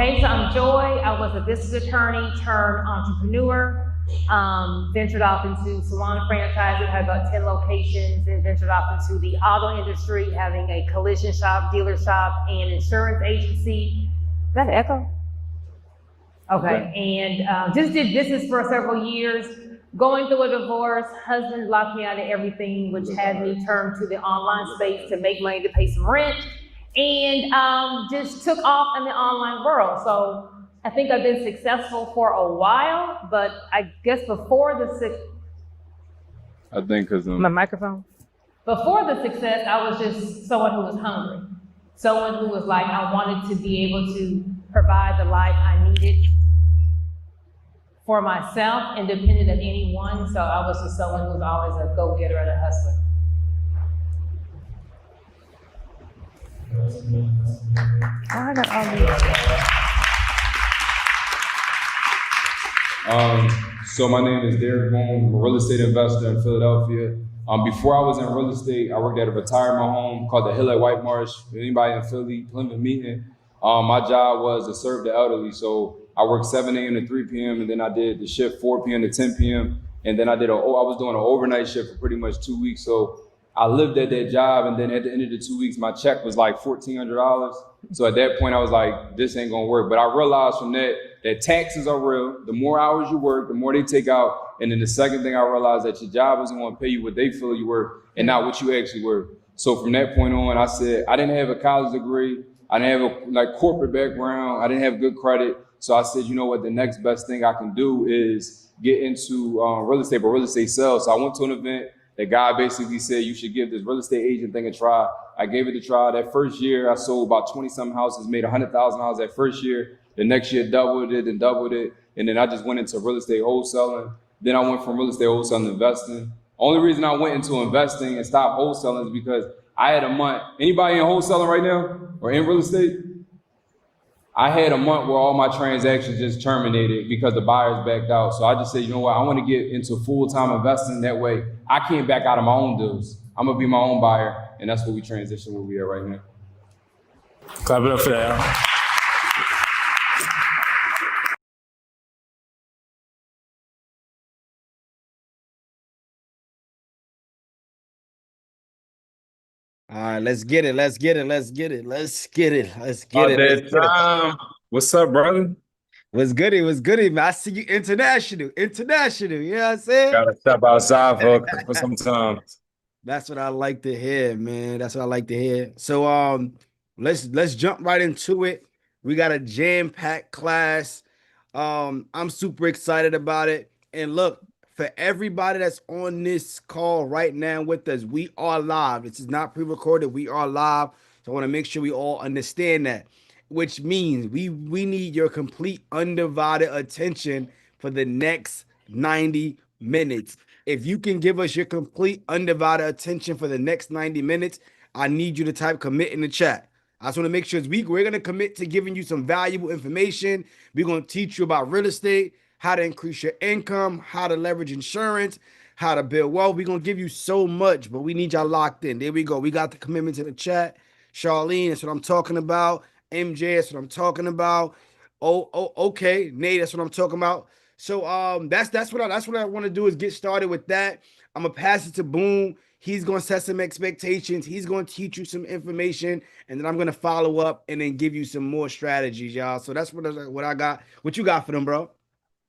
Okay, so I'm Joy. I was a business attorney turned entrepreneur. Ventured off into salon franchises, had about 10 locations, and ventured off into the auto industry, having a collision shop, dealer shop, and insurance agency. Is that an echo? Okay, and just did business for several years. Going through a divorce, husband locked me out of everything, which had me turn to the online space to make money to pay some rent, and just took off in the online world. So I think I've been successful for a while, but I guess before the my microphone. Before the success, I was just someone who was hungry, someone who was like, I wanted to be able to provide the life I needed for myself, independent of anyone. So I was just someone who was always a go-getter and a hustler. I got all these. So my name is Derek Boone. I'm a real estate investor in Philadelphia. Before I was in real estate, I worked at a retirement home called the Hill at White Marsh. Anybody in Philly, Plymouth meeting. My job was to serve the elderly. So I worked 7 a.m. to 3 p.m. and then I did the shift 4 p.m. to 10 p.m. And then I was doing an overnight shift for pretty much 2 weeks. So I lived at that job, and then at the end of the 2 weeks, my check was like $1,400. So at that point, I was like, this ain't gonna work. But I realized from that taxes are real. The more hours you work, the more they take out. And then the second thing I realized that your job isn't gonna pay you what they feel you worth and not what you actually worth. So from that point on, I said, I didn't have a college degree. I didn't have a corporate background. I didn't have good credit. So I said, you know what, the next best thing I can do is get into real estate, but real estate sales. So I went to an event. The guy basically said, you should give this real estate agent thing a try. I gave it a try. That first year, I sold about 20-some houses, made $100,000 that first year. The next year, doubled it and doubled it. And then I just went into real estate wholesaling. Then I went from real estate wholesaling to investing. Only reason I went into investing and stopped wholesaling is because I had a month. Anybody in wholesaling right now or in real estate? I had a month where all my transactions just terminated because the buyers backed out. So I just said, you know what, I want to get into full-time investing. That way I can't back out of my own deals. I'm gonna be my own buyer. And that's what we transition where we are right now. Clap it up for that. All right, let's get it. What's up, brother? What's goody, man? I see you international. You know what I'm saying? Gotta step outside for some time. That's what I like to hear, man. That's what I like to hear. So let's jump right into it. We got a jam-packed class. I'm super excited about it. And look, for everybody that's on this call right now with us, we are live. This is not pre-recorded. We are live. So I want to make sure we all understand that, which means we need your complete undivided attention for the next 90 minutes. If you can give us your complete undivided attention for the next 90 minutes, I need you to type commit in the chat. I just want to make sure we're going to commit to giving you some valuable information. We're going to teach you about real estate, how to increase your income, how to leverage insurance, how to build wealth. We're going to give you so much, but we need y'all locked in. There we go. We got the commitments in the chat. Charlene, that's what I'm talking about. MJ, that's what I'm talking about. Okay. Nate, that's what I'm talking about. So that's what I want to do is get started with that. I'm going to pass it to Boone. He's going to set some expectations. He's going to teach you some information, and then I'm going to follow up and then give you some more strategies, y'all. So that's what I got. What you got for them, bro?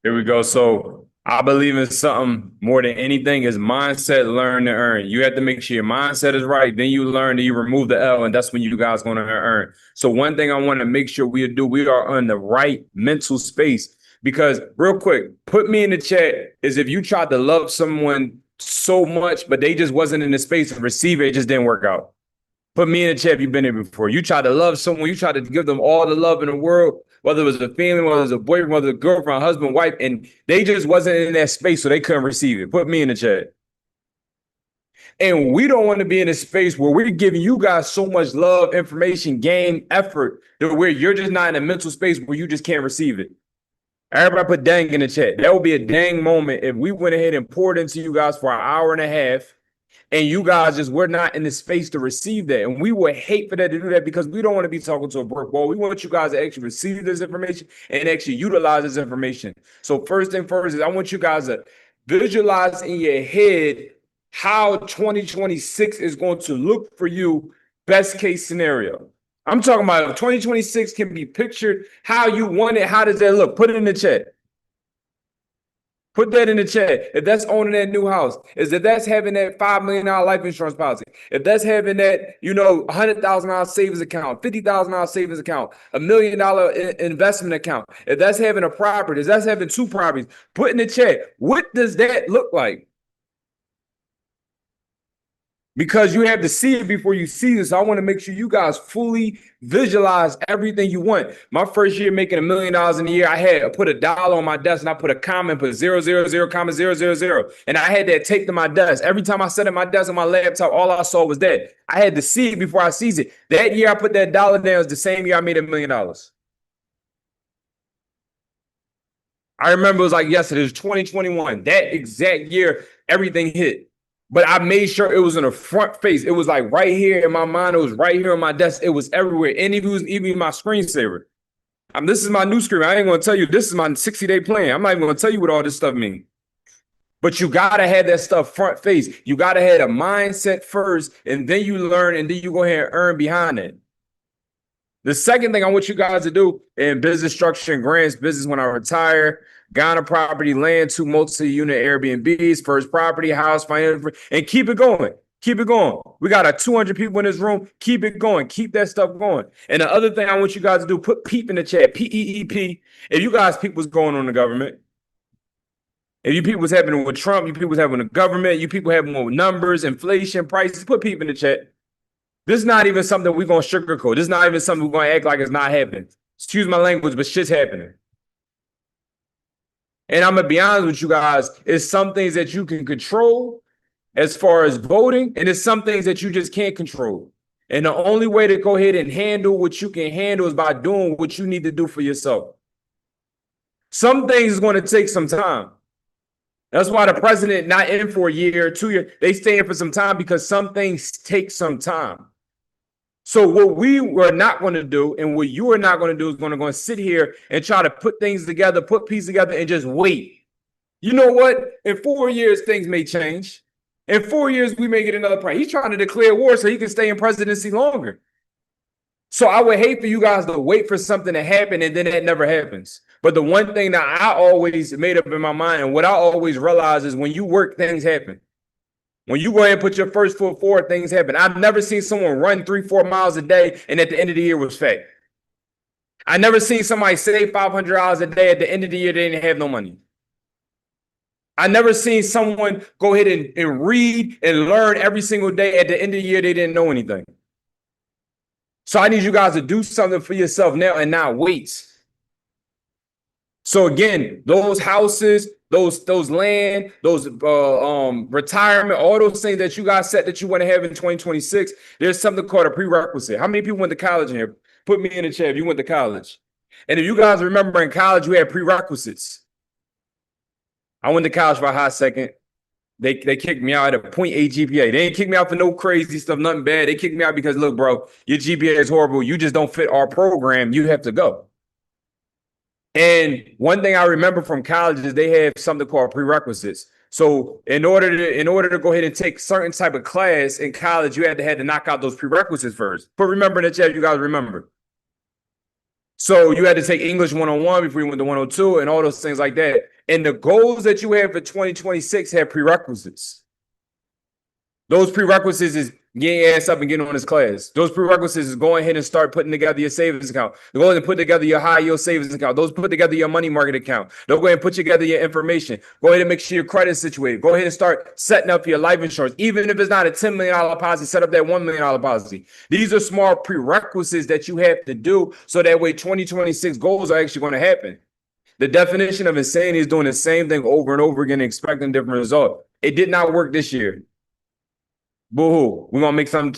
Here we go. So I believe in something more than anything is mindset, learn to earn. You have to make sure your mindset is right. Then you learn, then you remove the L, and that's when you guys going to earn. So one thing I want to make sure we are in the right mental space. Because real quick, put me in the chat is if you tried to love someone so much, but they just wasn't in the space to receive it, it just didn't work out. Put me in the chat if you've been there before. You tried to love someone, you tried to give them all the love in the world, whether it was a family, whether it was a boyfriend, whether it was a girlfriend, husband, wife, and they just wasn't in that space, so they couldn't receive it. Put me in the chat. And we don't want to be in a space where we're giving you guys so much love, information, game, effort, to where you're just not in a mental space where you just can't receive it. Everybody put dang in the chat. That would be a dang moment if we went ahead and poured into you guys for an hour and a half. And you guys just were not in the space to receive that. And we would hate for that to do that because we don't want to be talking to a brick wall. We want you guys to actually receive this information and actually utilize this information. So first thing first is I want you guys to visualize in your head how 2026 is going to look for you, best case scenario. I'm talking about if 2026 can be pictured how you want it. How does that look? Put it in the chat. Put that in the chat. If that's owning that new house, is that that's having that $5 million life insurance policy, if that's having that, $100,000 savings account, $50,000 savings account, $1 million investment account, if that's having a property, if that's having 2 properties, put in the chat. What does that look like? Because you have to see it before you see this. I want to make sure you guys fully visualize everything you want. My first year making $1 million in a year, I put $1 on my desk and I put a comma and put 000, 000. And I had that taped to my desk. Every time I sat at my desk on my laptop, all I saw was that. I had to see it before I sees it. That year I put that dollar down is the same year I made $1 million. I remember it was like yesterday, it was 2021. That exact year, everything hit. But I made sure it was in the front face. It was like right here in my mind. It was right here on my desk. It was everywhere. And it was even my screensaver. This is my new screen. I ain't going to tell you. This is my 60-day plan. I'm not even going to tell you what all this stuff means. But you got to have that stuff front face. You got to have a mindset first, and then you learn, and then you go ahead and earn behind it. The second thing I want you guys to do in business structure and grants, business when I retire, Ghana property, land, 2 multi-unit Airbnbs, first property, house, finance, and keep it going. Keep it going. We got 200 people in this room. Keep it going. Keep that stuff going. And the other thing I want you guys to do, put PEEP in the chat, PEEP. If you guys peep what's going on in the government, if you peep what's happening with Trump, you peep what's happening with the government, you people having with numbers, inflation, prices, put PEEP in the chat. This is not even something we're going to sugarcoat. This is not even something we're going to act like it's not happening. Excuse my language, but shit's happening. And I'm going to be honest with you guys, it's some things that you can control as far as voting, and it's some things that you just can't control. And the only way to go ahead and handle what you can handle is by doing what you need to do for yourself. Some things is going to take some time. That's why the president not in for a year, 2 years. They stay in for some time because some things take some time. So what we were not going to do and what you are not going to do is going to sit here and try to put things together, put pieces together and just wait. You know what? In 4 years, things may change. In 4 years, we may get another president. He's trying to declare war so he can stay in presidency longer. So I would hate for you guys to wait for something to happen and then that never happens. But the one thing that I always made up in my mind and what I always realize is when you work, things happen. When you go ahead and put your first foot forward, things happen. I've never seen someone run 3-4 miles a day and at the end of the year was fat. I never seen somebody save $500 a day at the end of the year they didn't have no money. I never seen someone go ahead and read and learn every single day at the end of the year they didn't know anything. So I need you guys to do something for yourself now and not wait. So again, those houses, those land, those retirement, all those things that you guys set that you want to have in 2026, there's something called a prerequisite. How many people went to college in here? Put me in the chat if you went to college. And if you guys remember in college, we had prerequisites. I went to college for a hot second. They kicked me out at a 0.8 GPA. They didn't kick me out for no crazy stuff, nothing bad. They kicked me out because, look, bro, your GPA is horrible. You just don't fit our program. You have to go. And one thing I remember from college is they have something called prerequisites. So in order to go ahead and take certain type of class in college, you had to knock out those prerequisites first. But remember in the chat, you guys remember. So you had to take English 101 before you went to 102 and all those things like that. And the goals that you have for 2026 have prerequisites. Those prerequisites is getting your ass up and getting on this class. Those prerequisites is going ahead and start putting together your savings account. Go ahead and put together your high yield savings account. Those put together your money market account. They'll go ahead and put together your information. Go ahead and make sure your credit is situated. Go ahead and start setting up your life insurance. Even if it's not a $10 million policy, set up that $1 million policy. These are small prerequisites that you have to do so that way 2026 goals are actually going to happen. The definition of insanity is doing the same thing over and over again, expecting different results. It did not work this year. Boo-hoo. We're gonna make something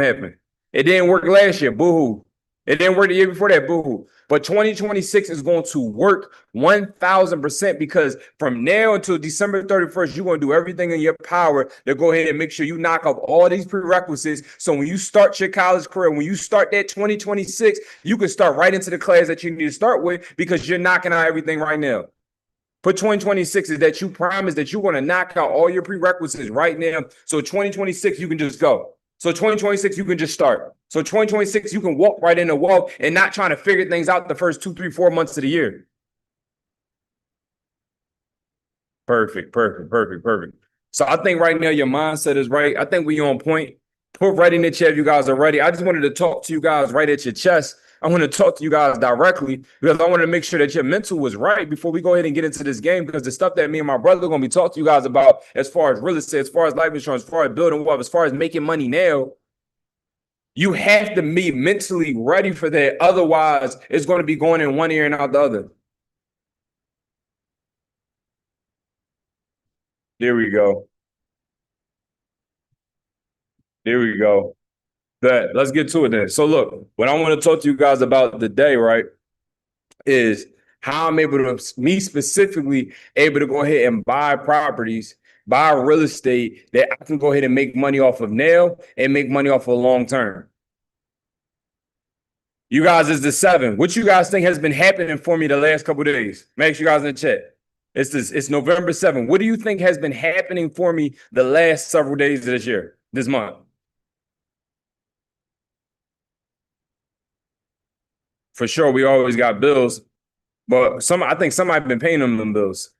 happen. It didn't work last year. Boo-hoo. It didn't work the year before that, boo-hoo. But 2026 is going to work 1,000% because from now until December 31st, you're going to do everything in your power to go ahead and make sure you knock off all these prerequisites. So when you start your college career, when you start that 2026, you can start right into the class that you need to start with because you're knocking out everything right now. For 2026 is that you promise that you're going to knock out all your prerequisites right now. So 2026, you can just go. So 2026, you can just start. So 2026, you can walk right in the wall and not trying to figure things out the first 2, 3, 4 months of the year. Perfect. So I think right now your mindset is right. I think we on point. Put right in the chat if you guys are ready. I just wanted to talk to you guys right at your chest. I want to talk to you guys directly because I want to make sure that your mental was right before we go ahead and get into this game, because the stuff that me and my brother are going to be talking to you guys about as far as real estate, as far as life insurance, as far as building wealth, as far as making money now, you have to be mentally ready for that. Otherwise, it's going to be going in one ear and out the other. There we go. Let's get to it then. So look, what I want to talk to you guys about today, right, is how I'm able to, me specifically, able to go ahead and buy properties, buy real estate that I can go ahead and make money off of now and make money off of long term. You guys is the 7. What you guys think has been happening for me the last couple of days? Make sure you guys in the chat. It's November 7th. What do you think has been happening for me the last several days of this year, this month? For sure, we always got bills, but I think somebody been paying them bills.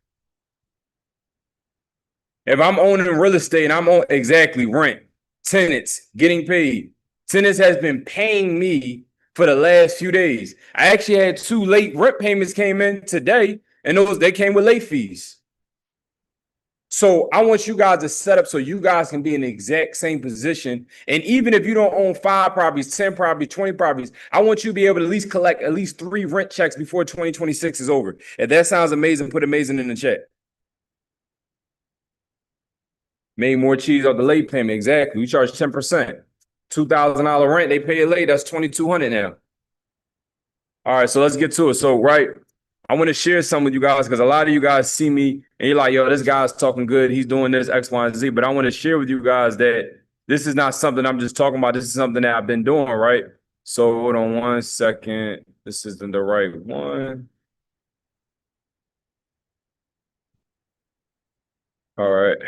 If I'm owning real estate and I'm on exactly rent, tenants getting paid, tenants has been paying me for the last few days. I actually had 2 late rent payments came in today, and they came with late fees. So I want you guys to set up so you guys can be in the exact same position. And even if you don't own 5 properties, 10 properties, 20 properties, I want you to be able to at least collect at least 3 rent checks before 2026 is over. If that sounds amazing, put amazing in the chat. Made more cheese off the late payment. Exactly. We charge 10%. $2,000 rent. They pay it late. That's $2,200 now. All right. So let's get to it. So, right. I want to share some with you guys because a lot of you guys see me and you're like, yo, this guy's talking good. He's doing this X, Y, and Z. But I want to share with you guys that this is not something I'm just talking about. This is something that I've been doing, right? So hold on 1 second. This isn't the right one. All right.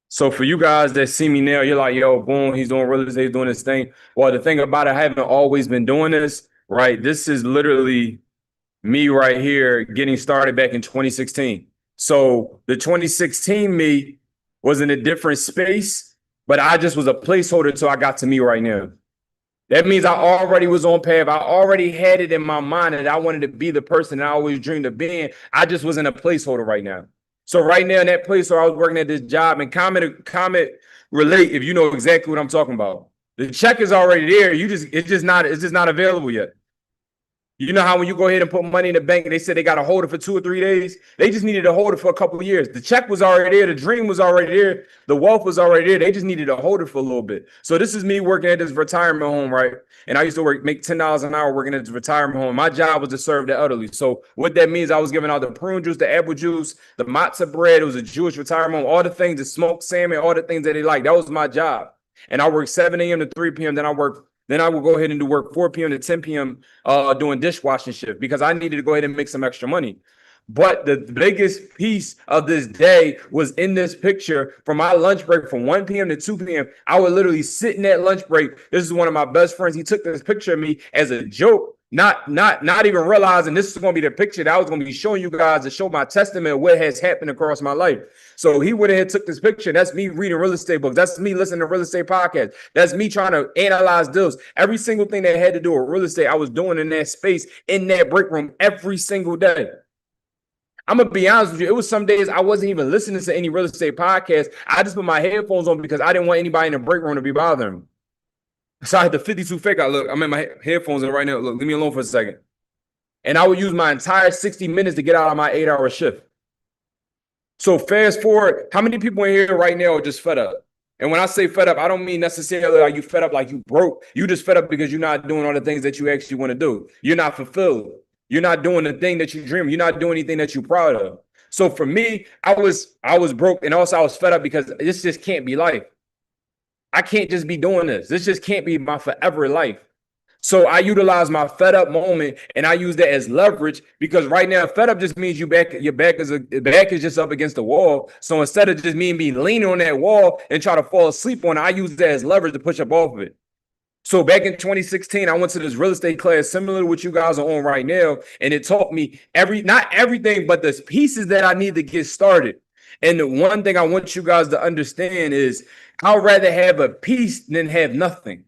So for you guys that see me now, you're like, yo, boom, he's doing real estate, he's doing this thing. Well, the thing about it, I haven't always been doing this, right? This is literally me right here getting started back in 2016. So the 2016 me was in a different space, but I just was a placeholder until I got to me right now. That means I already was on path. I already had it in my mind that I wanted to be the person that I always dreamed of being. I just was in a placeholder right now. So right now in that place where I was working at this job, and comment relate if you know exactly what I'm talking about. The check is already there. It's just not available yet. You know how when you go ahead and put money in the bank and they said they got to hold it for 2 or 3 days? They just needed to hold it for a couple of years. The check was already there. The dream was already there. The wealth was already there. They just needed to hold it for a little bit. So this is me working at this retirement home, right? And I used to make $10 an hour working at this retirement home. My job was to serve the elderly. So what that means, I was giving out the prune juice, the apple juice, the matzah bread. It was a Jewish retirement home. All the things, the smoked salmon, all the things that they like. That was my job. And I worked 7 a.m. to 3 p.m. Then I will go ahead and do work 4 p.m. to 10 p.m. Doing dishwashing shift because I needed to go ahead and make some extra money. But the biggest piece of this day was in this picture from my lunch break from 1 p.m. to 2 p.m. I would literally sit in that lunch break. This is one of my best friends. He took this picture of me as a joke, not even realizing this is going to be the picture that I was going to be showing you guys to show my testament of what has happened across my life. So he went ahead and took this picture. That's me reading real estate books. That's me listening to real estate podcasts. That's me trying to analyze deals. Every single thing that had to do with real estate, I was doing in that space, in that break room every single day. I'm going to be honest with you. It was some days I wasn't even listening to any real estate podcast. I just put my headphones on because I didn't want anybody in the break room to be bothering me. So I had the 52 fake out. Look, I'm in my headphones in right now. Look, leave me alone for a second. And I would use my entire 60 minutes to get out of my 8-hour shift. So fast forward, how many people in here right now are just fed up? And when I say fed up, I don't mean necessarily like you fed up like you broke. You just fed up because you're not doing all the things that you actually want to do. You're not fulfilled. You're not doing the thing that you dream. You're not doing anything that you're proud of. So for me, I was broke, and also I was fed up because this just can't be life. I can't just be doing this. This just can't be my forever life. So I utilize my fed up moment and I use that as leverage, because right now fed up just means your back is just up against the wall. So instead of just me leaning on that wall and try to fall asleep on it, I use that as leverage to push up off of it. So back in 2016, I went to this real estate class similar to what you guys are on right now, and it taught me not everything, but the pieces that I need to get started. And the one thing I want you guys to understand is I'd rather have a piece than have nothing.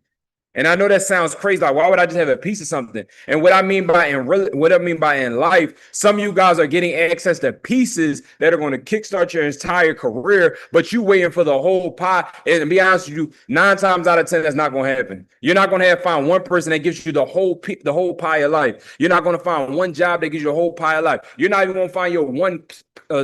And I know that sounds crazy. Like, why would I just have a piece of something? And what I mean by in life, some of you guys are getting access to pieces that are going to kickstart your entire career, but you waiting for the whole pie. And to be honest with you, 9 times out of 10, that's not going to happen. You're not going to find one person that gives you the whole pie of life. You're not going to find one job that gives you a whole pie of life. You're not even going to find your one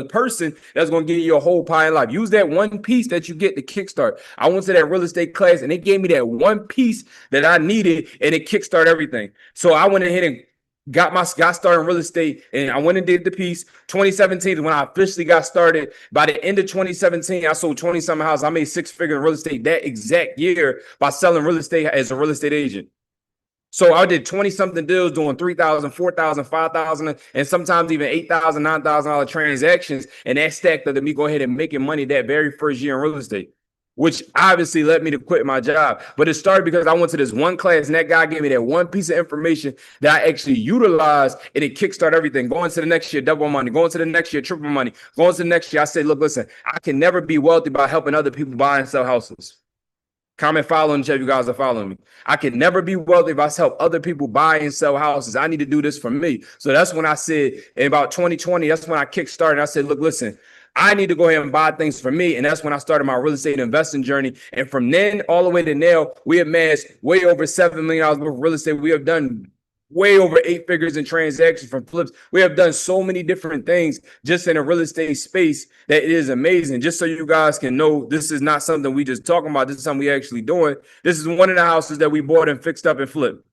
person that's going to give you a whole pie of life. Use that one piece that you get to kickstart. I went to that real estate class and they gave me that one piece that I needed, and it kickstarted everything. So I went ahead and got started in real estate, and I went and did the piece. 2017 is when I officially got started. By the end of 2017, I sold 20-something houses. I made 6 figures in real estate that exact year by selling real estate as a real estate agent. So I did 20-something deals doing $3,000, $4,000, $5,000, and sometimes even $8,000, $9,000 transactions. And that stacked up to me go ahead and making money that very first year in real estate, which obviously led me to quit my job. But it started because I went to this one class and that guy gave me that one piece of information that I actually utilized, and it kickstarted everything. Going to the next year, double money. Going to the next year, triple money. Going to the next year, I said, look, listen, I can never be wealthy by helping other people buy and sell houses. Comment, follow, and check if you guys are following me. I can never be wealthy if I help other people buy and sell houses. I need to do this for me. So that's when I said, in about 2020, that's when I kickstarted. I said, look, listen, I need to go ahead and buy things for me. And that's when I started my real estate investing journey. And from then all the way to now, we have amassed way over $7 million worth of real estate. We have done way over 8 figures in transactions from flips. We have done so many different things just in a real estate space that it is amazing. Just so you guys can know, this is not something we just talking about. This is something we actually doing. This is one of the houses that we bought and fixed up and flipped.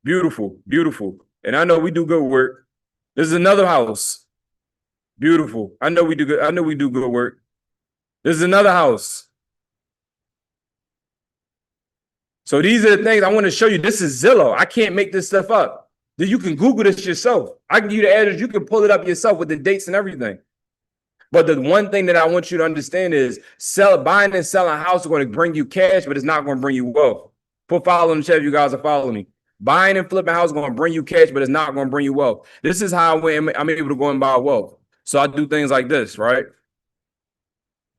Beautiful, beautiful. And I know we do good work. This is another house. Beautiful. I know we do good. I know we do good work. This is another house. So these are the things I want to show you. This is Zillow. I can't make this stuff up. You can Google this yourself. I can give you the address. You can pull it up yourself with the dates and everything. But the one thing that I want you to understand is buying and selling a house is going to bring you cash, but it's not going to bring you wealth. Put follow in the chat if you guys are following me. Buying and flipping a house is going to bring you cash, but it's not going to bring you wealth. This is how I'm able to go and buy wealth. So I do things like this, right?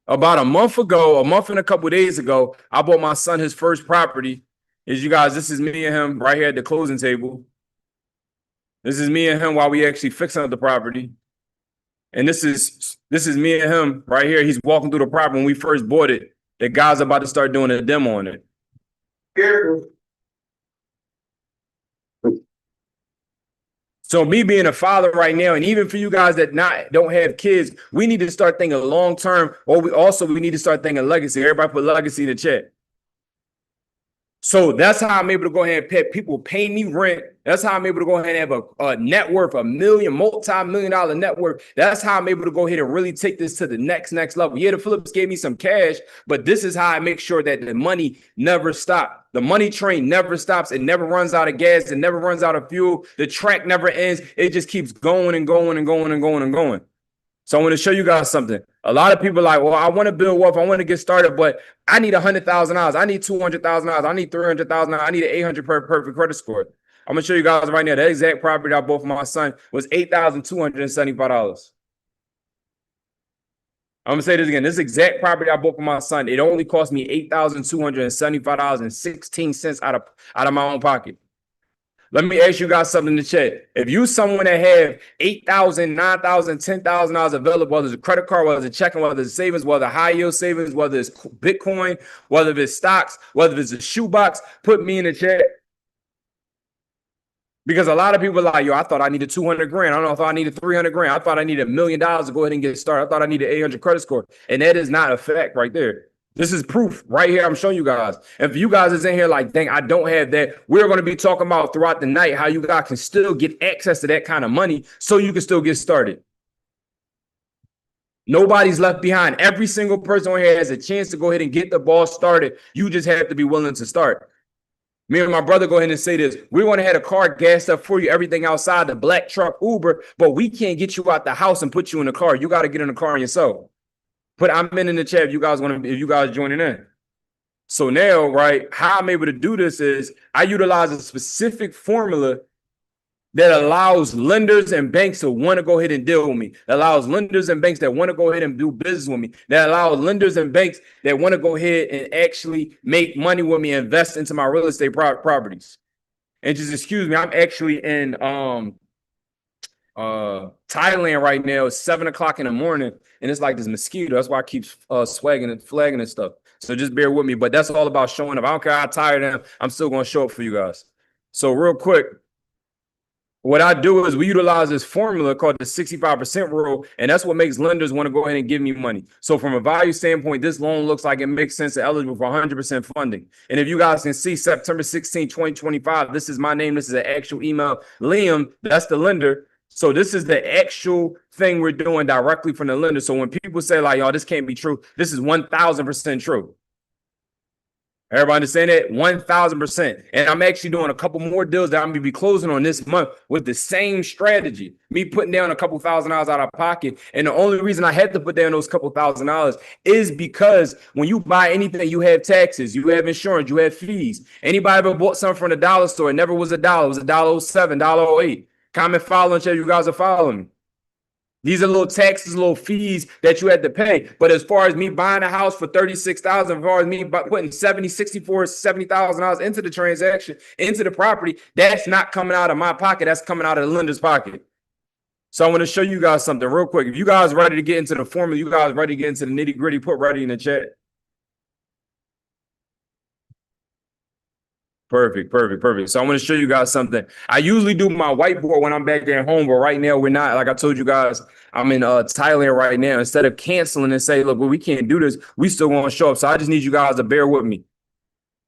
About a month and a couple of days ago, I bought my son his first property. This is me and him right here at the closing table. This is me and him while we actually fixing up the property. And this is me and him right here. He's walking through the property when we first bought it. The guy's about to start doing a demo on it. So me being a father right now, and even for you guys that don't have kids, we need to start thinking long term, or we need to start thinking legacy. Everybody put legacy in the chat. So that's how I'm able to go ahead and pay people pay me rent. That's how I'm able to go ahead and have a net worth, multi-million-dollar net worth. That's how I'm able to go ahead and really take this to the next level. Yeah, the Phillips gave me some cash, but this is how I make sure that the money never stops. The money train never stops. It never runs out of gas. It never runs out of fuel. The track never ends. It just keeps going and going and going and going and going. So I want to show you guys something. A lot of people are like, well, I want to build wealth. I want to get started, but I need $100,000. I need $200,000. I need $300,000. I need an 800 perfect credit score. I'm going to show you guys right now. That exact property I bought for my son was $8,275. I'm going to say this again. This exact property I bought for my son, it only cost me $8,275.16 out of my own pocket. Let me ask you guys something in the chat. If you someone that have $8,000, $9,000, $10,000 available, whether it's a credit card, whether it's a checking, whether it's savings, whether high yield savings, whether it's Bitcoin, whether it's stocks, whether it's a shoebox, put me in the chat. Because a lot of people are like, yo, I thought I needed 200 grand. I thought I needed 300 grand. I thought I needed $1 million to go ahead and get started. I thought I needed 800 credit score. And that is not a fact right there. This is proof right here. I'm showing you guys. If you guys is in here like, dang, I don't have that, we're going to be talking about throughout the night how you guys can still get access to that kind of money so you can still get started. Nobody's left behind. Every single person on here has a chance to go ahead and get the ball started. You just have to be willing to start. Me and my brother go ahead and say this. We want to have a car gassed up for you, everything outside, the black truck, Uber, but we can't get you out the house and put you in the car. You got to get in the car yourself. Put I'm in the chat if you guys want to, if you guys joining in. So now, right, how I'm able to do this is I utilize a specific formula that allows lenders and banks to want to go ahead and deal with me. That allows lenders and banks that want to go ahead and do business with me. That allows lenders and banks that want to go ahead and actually make money with me, invest into my real estate properties. And just excuse me, I'm actually in Thailand right now. It's 7 o'clock in the morning, and it's like this mosquito. That's why I keep swagging and flagging and stuff. So just bear with me. But that's all about showing up. I don't care how tired I am. I'm still going to show up for you guys. So real quick, what I do is we utilize this formula called the 65% rule, and that's what makes lenders want to go ahead and give me money. So from a value standpoint, this loan looks like it makes sense and eligible for 100% funding. And if you guys can see September 16, 2025, this is my name. This is an actual email. Liam, that's the lender. So this is the actual thing we're doing directly from the lender. So when people say like, "Yo, this can't be true," this is 1000% true. Everybody understand that? 1000%. And I'm actually doing a couple more deals that I'm going to be closing on this month with the same strategy. Me putting down a couple $1,000s out of pocket. And the only reason I had to put down those couple $1,000s is because when you buy anything, you have taxes, you have insurance, you have fees. Anybody ever bought something from the dollar store? It never was $1. It was $1.07, $1.08. Comment, follow, and share you guys are following me. These are little taxes, little fees that you had to pay. But as far as me buying a house for $36,000, as far as me putting $70,000 into the transaction, into the property, that's not coming out of my pocket. That's coming out of the lender's pocket. So I want to show you guys something real quick. If you guys ready to get into the formula, you guys ready to get into the nitty gritty, put ready in the chat. Perfect. So I'm going to show you guys something. I usually do my whiteboard when I'm back at home, but right now we're not. Like I told you guys, I'm in Thailand right now. Instead of canceling and say, look, well, we can't do this, we still want to show up. So I just need you guys to bear with me.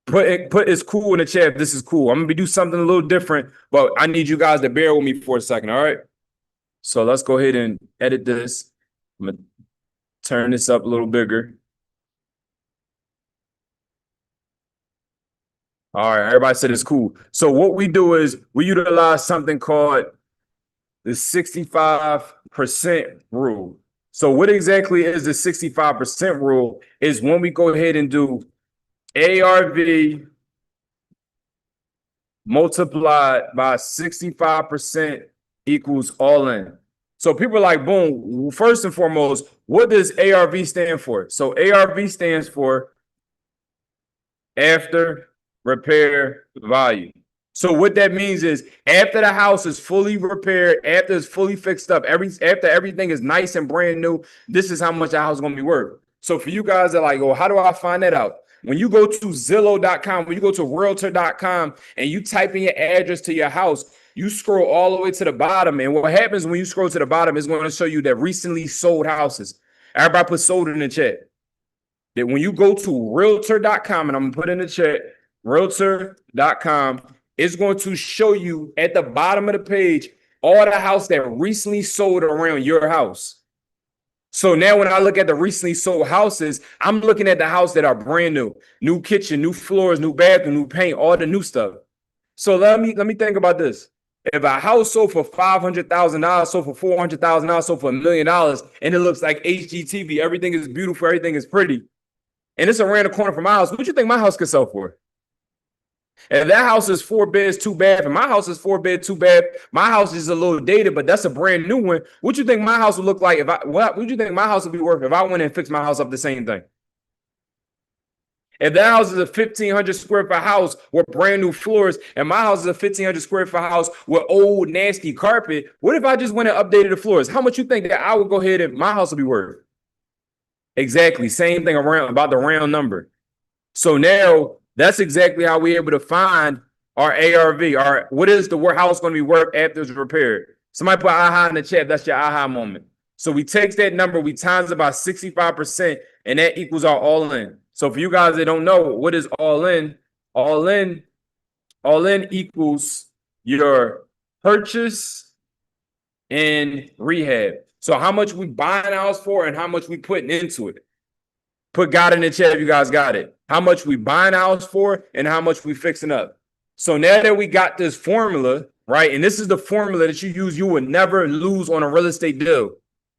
Put it's cool in the chat if this is cool. I'm going to do something a little different, but I need you guys to bear with me for a second, all right? So let's go ahead and edit this. I'm going to turn this up a little bigger. All right, everybody said it's cool. So what we do is we utilize something called the 65% rule. So what exactly is the 65% rule is when we go ahead and do ARV multiplied by 65% equals all in. So people are like, boom, first and foremost, what does ARV stand for? So ARV stands for after repair value. So what that means is after the house is fully repaired, after it's fully fixed up, after everything is nice and brand new, this is how much the house is going to be worth. So for you guys that are like, oh, how do I find that out? When you go to Zillow.com, when you go to Realtor.com and you type in your address to your house, you scroll all the way to the bottom. And what happens when you scroll to the bottom is going to show you that recently sold houses. Everybody put sold in the chat. That when you go to Realtor.com, and I'm going to put in the chat, Realtor.com, it's going to show you at the bottom of the page all the house that recently sold around your house. So now when I look at the recently sold houses, I'm looking at the house that are brand new. New kitchen, new floors, new bathroom, new paint, all the new stuff. So let me think about this. If a house sold for $500,000, sold for $400,000, sold for $1 million, and it looks like HGTV, everything is beautiful, everything is pretty, and it's around the corner from my house, what do you think my house could sell for? If that house is 4 beds, 2 baths, and my house is 4 bed, 2 bath, my house is a little dated, but that's a brand new one. What do you think my house would look like if what would you think my house would be worth if I went and fixed my house up the same thing? If that house is a 1,500 square foot house with brand new floors, and my house is a 1,500 square foot house with old nasty carpet, what if I just went and updated the floors? How much you think that I would go ahead and my house would be worth? Exactly, same thing around about the round number. So now that's exactly how we're able to find our ARV. Our what is the house going to be worth after it's repaired? Somebody put aha in the chat. That's your aha moment. So we take that number, we times it by 65%, and that equals our all in. So for you guys that don't know, what is all in? All in equals your purchase and rehab. So how much we buying a house for and how much we putting into it. Put God in the chat if you guys got it. How much we buying a house for and how much we fixing up. So now that we got this formula, right? And this is the formula that you use, you would never lose on a real estate deal.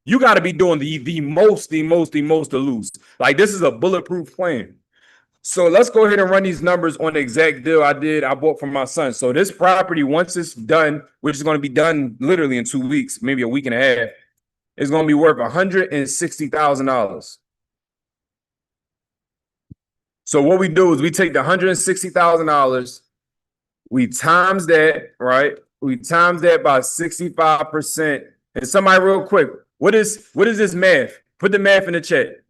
You got to be doing the most to lose. Like this is a bulletproof plan. So let's go ahead and run these numbers on the exact deal I bought for my son. So this property, once it's done, which is going to be done literally in 2 weeks, maybe a week and a half, is going to be worth $160,000. So what we do is we take the $160,000, we times that, right? We times that by 65%. And somebody real quick, what is this math? Put the math in the chat.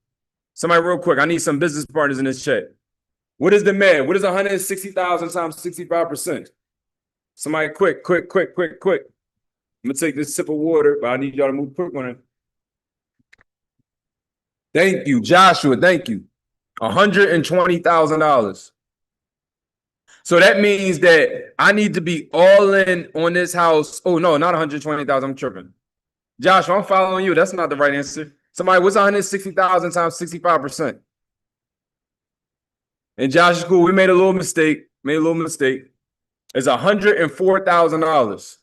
Somebody real quick, I need some business partners in this chat. What is the math? What is 160,000 times 65%? Somebody quick. I'm gonna take this sip of water, but I need y'all to move quick on it. Thank you, Joshua. Thank you. $120,000. So that means that I need to be all in on this house. Oh no, not 120,000. I'm tripping. Joshua, I'm following you. That's not the right answer. Somebody, what's 160,000 times 65%? And Josh is cool. We made a little mistake. It's $104,000.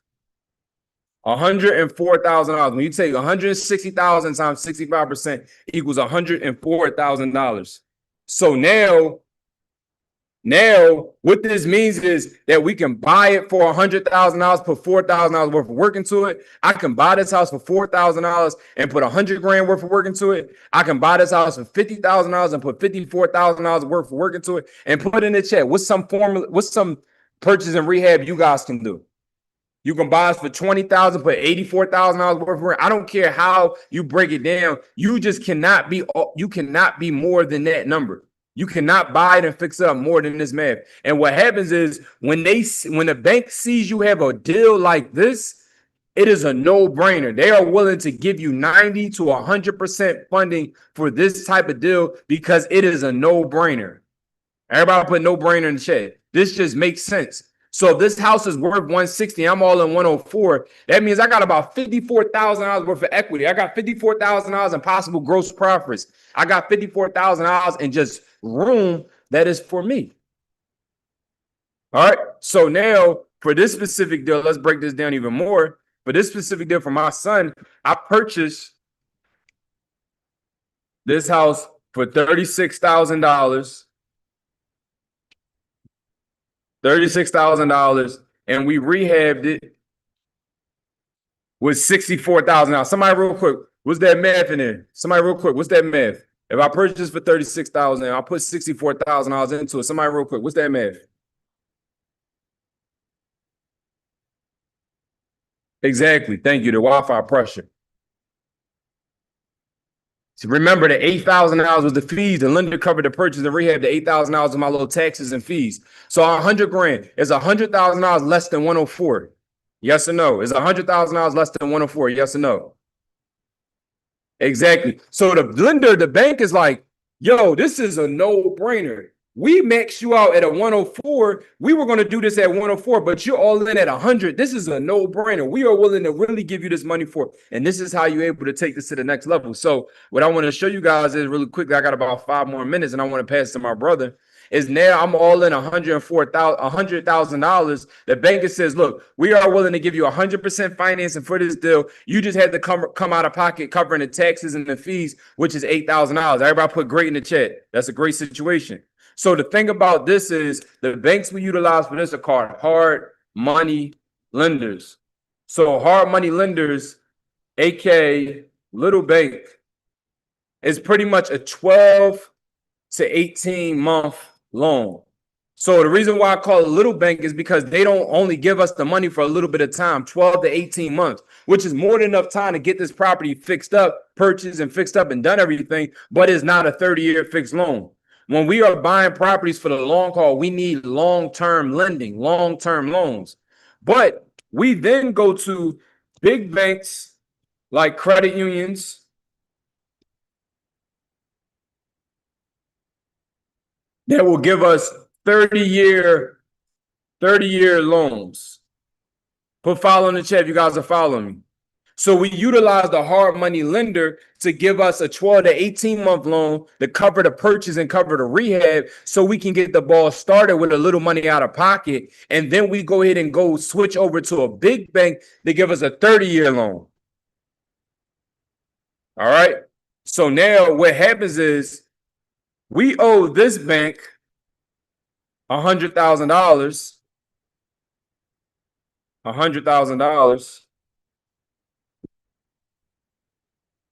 $104,000. When you take 160,000 times 65% equals $104,000. So now what this means is that we can buy it for $100,000, put $4,000 worth of work into it. I can buy this house for $4,000 and put $100,000 worth of work into it. I can buy this house for $50,000 and put $54,000 worth of work into it. And put in the chat, what's some purchase and rehab you guys can do? You can buy us for $20,000, put $84,000 worth of work. I don't care how you break it down. You just cannot be more than that number. You cannot buy it and fix it up more than this math. And what happens is when the bank sees you have a deal like this, it is a no-brainer. They are willing to give you 90 to 100% funding for this type of deal because it is a no-brainer. Everybody put no-brainer in the chat. This just makes sense. So if this house is worth 160, I'm all in 104. That means I got about $54,000 worth of equity. I got $54,000 in possible gross profits. I got $54,000 in just room that is for me. All right. So now for this specific deal, let's break this down even more. For this specific deal for my son, I purchased this house for $36,000. $36,000, and we rehabbed it with $64,000. Somebody real quick, what's that math in there? Somebody real quick, what's that math? If I purchase for $36,000, I put $64,000 into it. Somebody real quick, what's that math? Exactly. Thank you. The Wi-Fi pressure. So remember, the $8,000 was the fees. The lender covered the purchase and rehab. The $8,000 was my little taxes and fees. So $100,000 is $100,000 less than 104. Yes or no? Is $100,000 less than 104? Yes or no? Exactly. So the lender, the bank is like, yo, this is a no-brainer. We max you out at a 104. We were going to do this at 104, but you're all in at 100. This is a no-brainer. We are willing to really give you this money for it. And this is how you're able to take this to the next level. So what I want to show you guys is really quickly, I got about 5 more minutes and I want to pass to my brother, is now I'm all in $100,000. The banker says, look, we are willing to give you 100% financing for this deal. You just had to come out of pocket covering the taxes and the fees, which is $8,000. Everybody put great in the chat. That's a great situation. So the thing about this is the banks we utilize for this are called hard money lenders. So hard money lenders, aka little bank, is pretty much a 12 to 18 month loan. So the reason why I call it a little bank is because they don't only give us the money for a little bit of time, 12 to 18 months, which is more than enough time to get this property fixed up, purchased and fixed up and done everything, but it's not a 30-year fixed loan. When we are buying properties for the long haul, we need long-term lending, long-term loans. But we then go to big banks like credit unions, that will give us 30-year loans. Put follow in the chat if you guys are following me. So we utilize the hard money lender to give us a 12 to 18-month loan to cover the purchase and cover the rehab so we can get the ball started with a little money out of pocket. And then we go ahead and go switch over to a big bank to give us a 30-year loan. All right. So now what happens is we owe this bank $100,000. $100,000.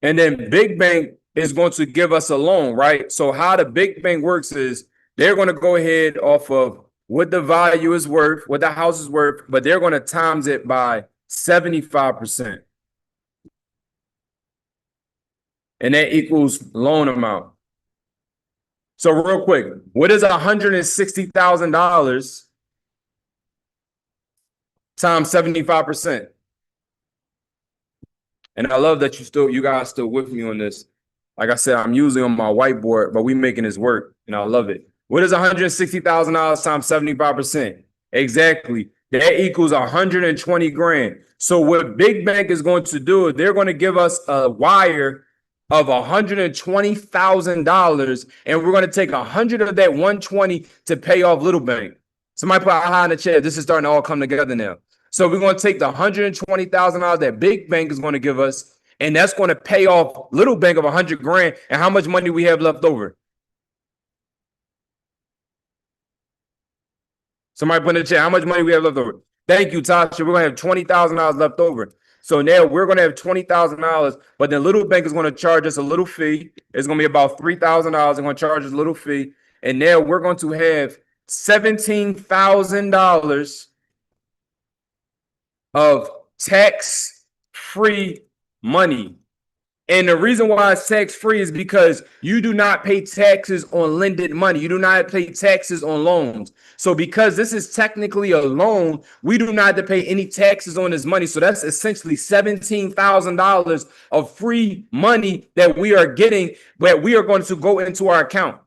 And then big bank is going to give us a loan, right? So how the big bank works is they're going to go ahead off of what the value is worth, what the house is worth, but they're going to times it by 75%. And that equals loan amount. So real quick, what is $160,000 times 75%? And I love that you guys still with me on this. Like I said, I'm usually on my whiteboard, but we making this work, and I love it. What is $160,000 times 75%? Exactly. That equals 120 grand. So what Big Bank is going to do, they're going to give us a wire of $120,000, and we're going to take 100 of that 120 to pay off Little Bank. Somebody put aha in the chat. This is starting to all come together now. So we're going to take the $120,000 that Big Bank is going to give us, and that's going to pay off Little Bank of 100 grand. And how much money we have left over? Somebody put in the chat, how much money we have left over? Thank you, Tasha. We're going to have $20,000 left over. So now we're going to have $20,000, but then Little Bank is going to charge us a little fee. It's going to be about $3,000. They're going to charge us a little fee. And now we're going to have $17,000 of tax-free money. And the reason why it's tax-free is because you do not pay taxes on lended money. You do not pay taxes on loans. So because this is technically a loan, we do not have to pay any taxes on this money. So that's essentially $17,000 of free money that we are getting, that we are going to go into our account.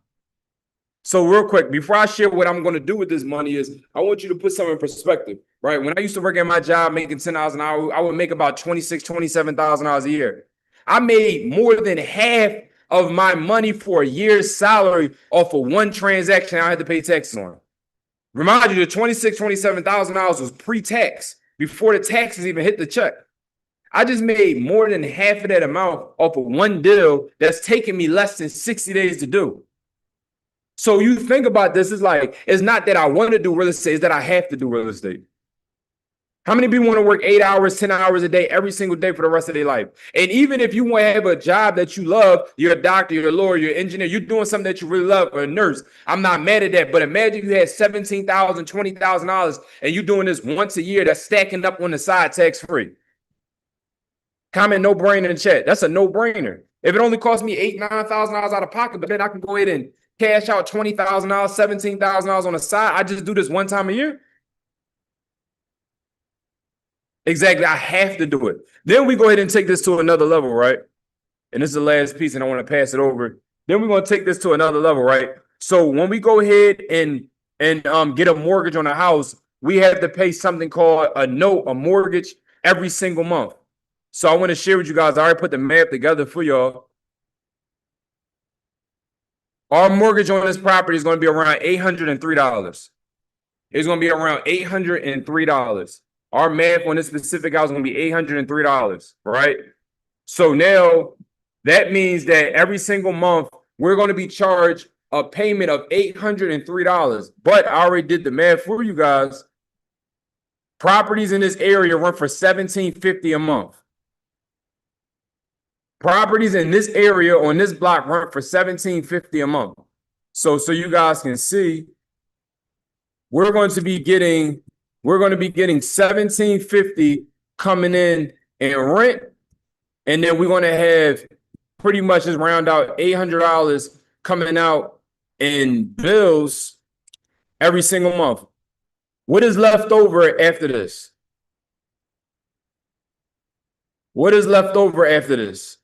So real quick, before I share what I'm going to do with this money is, I want you to put something in perspective, right? When I used to work at my job making $10 an hour, I would make about $26,000, $27,000 a year. I made more than half of my money for a year's salary off of one transaction I had to pay taxes on. Remind you, the $26,000, $27,000 was pre-tax, before the taxes even hit the check. I just made more than half of that amount off of one deal that's taken me less than 60 days to do. So you think about this, it's like, it's not that I want to do real estate, it's that I have to do real estate. How many people want to work 8 hours, 10 hours a day, every single day for the rest of their life? And even if you want to have a job that you love, you're a doctor, you're a lawyer, you're an engineer, you're doing something that you really love, or a nurse, I'm not mad at that. But imagine you had $17,000, $20,000, and you're doing this once a year, that's stacking up on the side tax-free. Comment no-brainer in the chat. That's a no-brainer. If it only costs me $8,000, $9,000 out of pocket, but then I can go ahead and cash out $20,000, $17,000 on the side. I just do this one time a year. Exactly. I have to do it. Then we go ahead and take this to another level, right? And this is the last piece, and I want to pass it over. Then we're going to take this to another level, right? So when we go ahead and get a mortgage on a house, we have to pay something called a note, a mortgage, every single month. So I want to share with you guys. I already put the math together for y'all. Our mortgage on this property is going to be around $803. It's going to be around $803. Our math on this specific house is going to be $803, right? So now that means that every single month we're going to be charged a payment of $803. But I already did the math for you guys. Properties in this area run for $1,750 a month. Properties in this area on this block rent for $1,750 a month. So you guys can see, we're going to be getting $1,750 coming in rent, and then we're going to have pretty much just round out $800 coming out in bills every single month. What is left over after this? What is left over after this?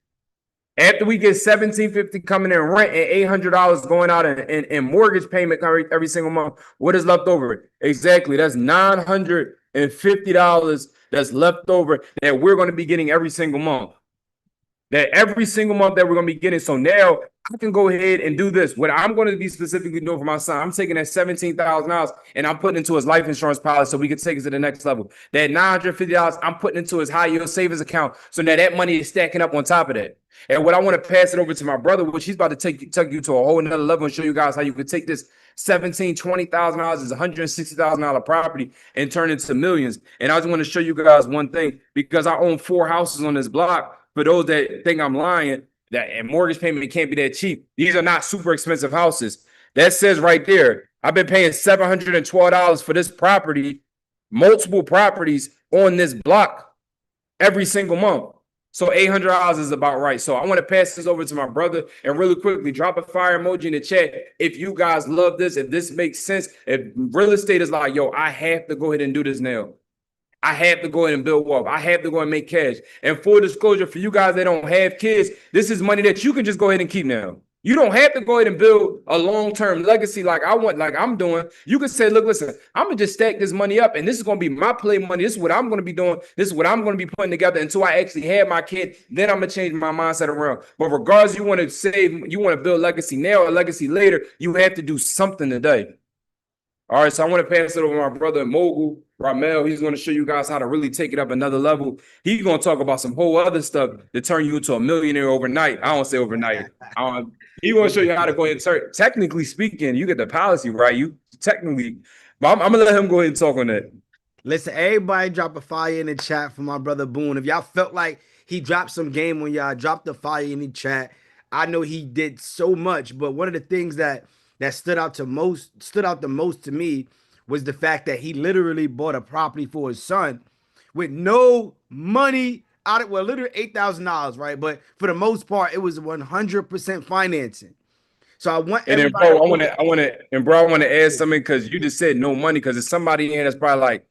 After we get $1,750 coming in rent and $800 going out in mortgage payment every single month, what is left over? Exactly. That's $950 that's left over that we're going to be getting every single month. That every single month that we're going to be getting. So now I can go ahead and do this. What I'm going to be specifically doing for my son, I'm taking that $17,000 and I'm putting into his life insurance policy so we can take it to the next level. That $950 I'm putting into his high yield savings account. So now that money is stacking up on top of that. And what I want to pass it over to my brother, which he's about to take you to a whole nother level and show you guys how you could take this $20,000 is $160,000 property and turn it into millions. And I just want to show you guys one thing, because I own 4 houses on this block. For those that think I'm lying, that and mortgage payment can't be that cheap. These are not super expensive houses. That says right there, I've been paying $712 for this property, multiple properties on this block every single month. So $800 is about right. So I want to pass this over to my brother and really quickly drop a fire emoji in the chat if you guys love this, if this makes sense, if real estate is like, yo, I have to go ahead and do this now. I have to go ahead and build wealth. I have to go and make cash. And full disclosure, for you guys that don't have kids, this is money that you can just go ahead and keep now. You don't have to go ahead and build a long-term legacy like I'm doing. You can say, look, listen, I'm going to just stack this money up, and this is going to be my play money. This is what I'm going to be doing. This is what I'm going to be putting together until I actually have my kid. Then I'm going to change my mindset around. But regardless, you want to save, you want to build legacy now or legacy later, you have to do something today. All right, so I want to pass it over to my brother, Mogul, Ramel. He's going to show you guys how to really take it up another level. He's going to talk about some whole other stuff to turn you into a millionaire overnight. I don't say overnight. He's going to show you how to go ahead and turn. Technically speaking, you get the policy right. You technically, but I'm going to let him go ahead and talk on that. Listen, everybody drop a fire in the chat for my brother Boone. If y'all felt like he dropped some game on y'all, drop the fire in the chat. I know he did so much, but one of the things that stood out the most to me was the fact that he literally bought a property for his son with no money out of, well, literally $8,000, right? But for the most part, it was 100% financing. So I want everybody. And then, bro, I want to add something, because you just said no money, because there's somebody in here that's probably like,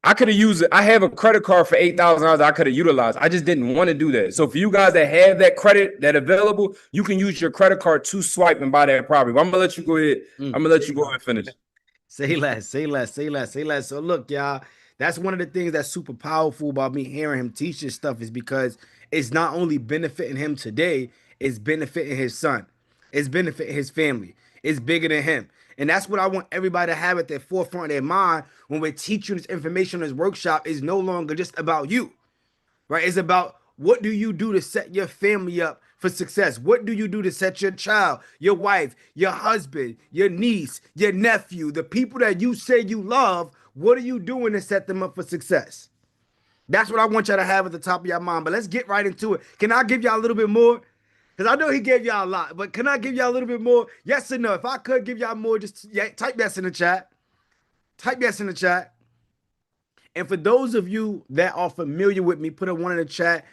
I could have used it. I have a credit card for $8,000 I could have utilized. I just didn't want to do that. So for you guys that have that credit that available, you can use your credit card to swipe and buy that property. But I'm gonna let you go ahead. I'm gonna let you go ahead and finish. Say less. So look, y'all, that's one of the things that's super powerful about me hearing him teach this stuff, is because it's not only benefiting him today, it's benefiting his son. It's benefiting his family. It's bigger than him. And that's what I want everybody to have at their forefront of their mind when we're teaching this information in this workshop. Is no longer just about you, right? It's about, what do you do to set your family up for success? What do you do to set your child, your wife, your husband, your niece, your nephew, the people that you say you love, what are you doing to set them up for success? That's what I want y'all to have at the top of your mind. But let's get right into it. Can I give y'all a little bit more? Because I know he gave y'all a lot, but can I give y'all a little bit more? Yes or no? If I could give y'all more, just type yes in the chat. Type yes in the chat. And for those of you that are familiar with me, put a 1 in the chat.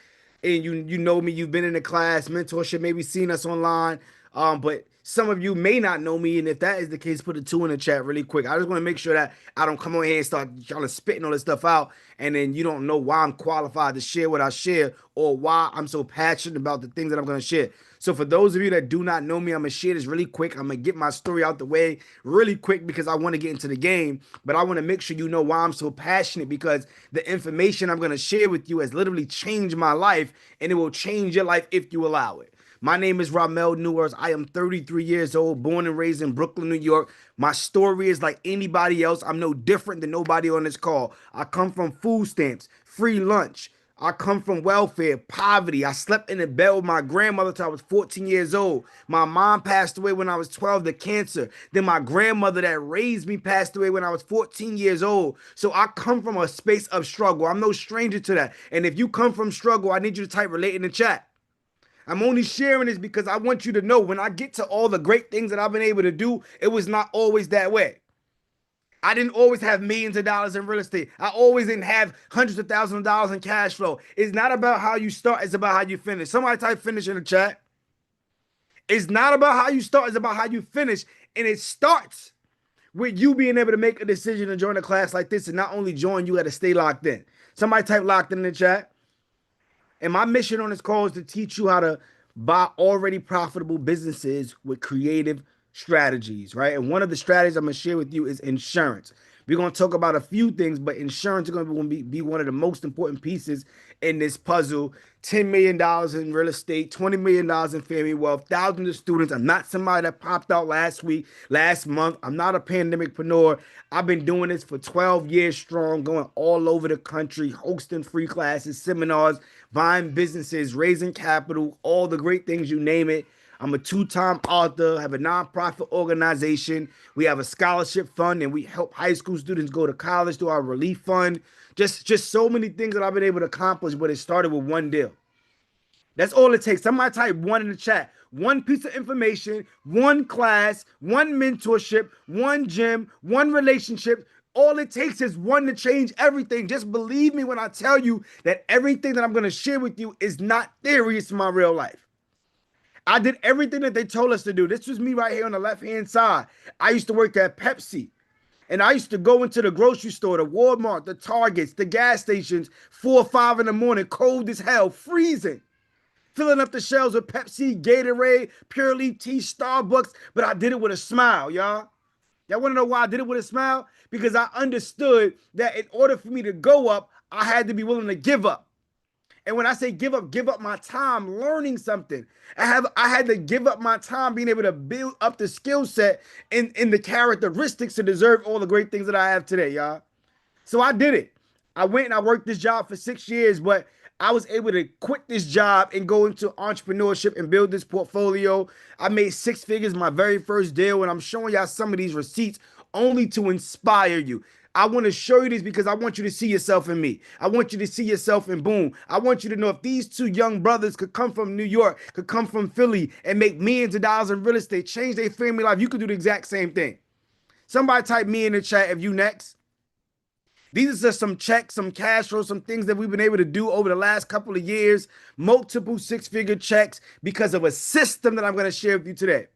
And you know me, you've been in the class, mentorship, maybe seen us online. But some of you may not know me, and if that is the case, put a 2 in the chat really quick. I just want to make sure that I don't come on here and start trying to spitting all this stuff out, and then you don't know why I'm qualified to share what I share, or why I'm so passionate about the things that I'm going to share. So for those of you that do not know me, I'm going to share this really quick. I'm going to get my story out the way really quick, because I want to get into the game, but I want to make sure you know why I'm so passionate, because the information I'm going to share with you has literally changed my life, and it will change your life if you allow it. My name is Ramel Newers. I am 33 years old, born and raised in Brooklyn, New York. My story is like anybody else. I'm no different than nobody on this call. I come from food stamps, free lunch. I come from welfare, poverty. I slept in the bed with my grandmother till I was 14 years old. My mom passed away when I was 12 to cancer. Then my grandmother that raised me passed away when I was 14 years old. So I come from a space of struggle. I'm no stranger to that. And if you come from struggle, I need you to type relate in the chat. I'm only sharing this because I want you to know, when I get to all the great things that I've been able to do, it was not always that way. I didn't always have millions of dollars in real estate. I always didn't have hundreds of thousands of dollars in cash flow. It's not about how you start, it's about how you finish. Somebody type finish in the chat. It's not about how you start, it's about how you finish. And it starts with you being able to make a decision to join a class like this. And not only join, you got to stay locked in. Somebody type locked in the chat. And my mission on this call is to teach you how to buy already profitable businesses with creative strategies, right? And one of the strategies I'm going to share with you is insurance. We're going to talk about a few things, but insurance is going to be one of the most important pieces in this puzzle. $10 million in real estate, $20 million in family wealth, thousands of students. I'm not somebody that popped out last week, last month. I'm not a pandemicpreneur. I've been doing this for 12 years strong, going all over the country, hosting free classes, seminars, buying businesses, raising capital, all the great things, you name it. I'm a two-time author, have a nonprofit organization. We have a scholarship fund, and we help high school students go to college through our relief fund. Just so many things that I've been able to accomplish, but it started with one deal. That's all it takes. Somebody type one in the chat. One piece of information, one class, one mentorship, one gym, one relationship. All it takes is one to change everything. Just believe me when I tell you that everything that I'm going to share with you is not theory, it's my real life. I did everything that they told us to do. This was me right here on the left-hand side. I used to work at Pepsi. And I used to go into the grocery store, the Walmart, the Targets, the gas stations, 4 or 5 in the morning, cold as hell, freezing, filling up the shelves with Pepsi, Gatorade, Pure Leaf Tea, Starbucks. But I did it with a smile, y'all. Y'all want to know why I did it with a smile? Because I understood that in order for me to go up, I had to be willing to give up. And when I say give up my time learning something. I had to give up my time being able to build up the skill set in the characteristics to deserve all the great things that I have today, y'all. So I did it. I went and I worked this job for 6 years, but I was able to quit this job and go into entrepreneurship and build this portfolio. I made 6 figures my very first deal, and I'm showing y'all some of these receipts only to inspire you. I want to show you this because I want you to see yourself in me. I want you to see yourself in Boom. I want you to know if these 2 young brothers could come from New York, could come from Philly and make millions of dollars in real estate, change their family life, you could do the exact same thing. Somebody type me in the chat if you next. These are just some checks, some cash flow, some things that we've been able to do over the last couple of years. Multiple 6-figure checks because of a system that I'm going to share with you today.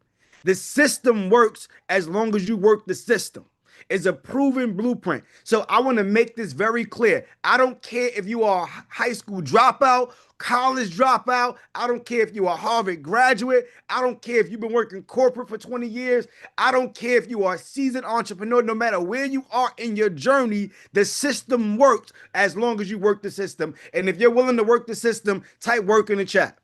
The system works as long as you work the system. It's a proven blueprint. So I want to make this very clear. I don't care if you are a high school dropout, college dropout. I don't care if you're a Harvard graduate. I don't care if you've been working corporate for 20 years. I don't care if you are a seasoned entrepreneur. No matter where you are in your journey, the system works as long as you work the system. And if you're willing to work the system, type work in the chat.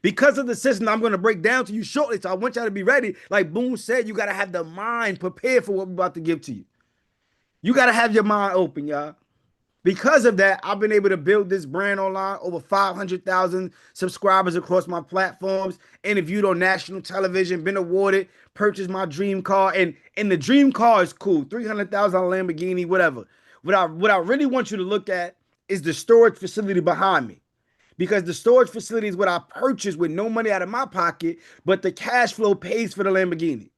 Because of the system I'm going to break down to you shortly, so I want y'all to be ready. Like Boone said, you got to have the mind prepared for what we're about to give to you. You got to have your mind open, y'all. Because of that, I've been able to build this brand online, over 500,000 subscribers across my platforms, interviewed on national television, been awarded, purchased my dream car. And the dream car is cool, $300,000 Lamborghini, whatever. What I really want you to look at is the storage facility behind me. Because the storage facility is what I purchased with no money out of my pocket, but the cash flow pays for the Lamborghini.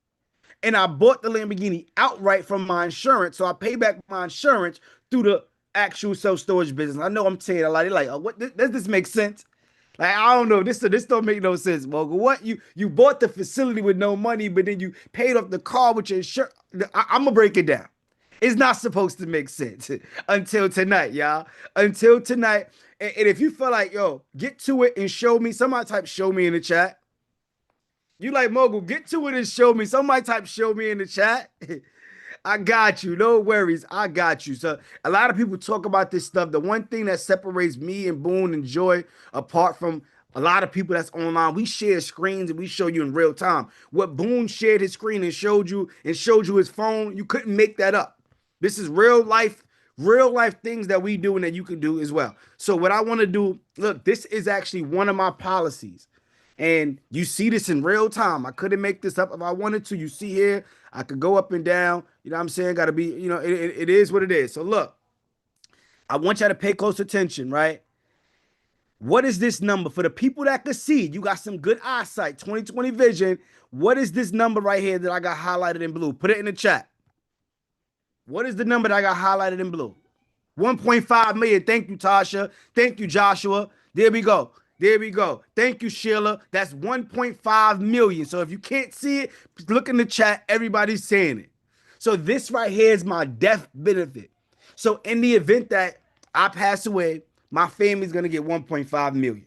And I bought the Lamborghini outright from my insurance, so I pay back my insurance through the actual self-storage business. I know I'm saying a lot. They're like, oh, what? Does this make sense? Like, I don't know. This don't make no sense, Mogul. What? You bought the facility with no money, but then you paid off the car with your insurance. I'm going to break it down. It's not supposed to make sense until tonight, y'all. Until tonight. And if you feel like, yo, get to it and show me, somebody type show me in the chat. You like, Mogul, get to it and show me. Somebody type show me in the chat. I got you. No worries. I got you. So a lot of people talk about this stuff. The one thing that separates me and Boone and Joy apart from a lot of people that's online, we share screens and we show you in real time. What Boone shared his screen and showed you his phone, you couldn't make that up. This is real life things that we do and that you can do as well. So what I want to do, look, this is actually one of my policies. And you see this in real time. I couldn't make this up if I wanted to. You see here, I could go up and down. You know what I'm saying? Got to be, it is what it is. So look, I want y'all to pay close attention, right? What is this number? For the people that can see, you got some good eyesight, 20/20 vision. What is this number right here that I got highlighted in blue? Put it in the chat. What is the number that I got highlighted in blue? 1.5 million. Thank you, Tasha. Thank you, Joshua. There we go. There we go. Thank you, Sheila. That's 1.5 million. So if you can't see it, look in the chat. Everybody's saying it. So this right here is my death benefit. So in the event that I pass away, my family's gonna get 1.5 million.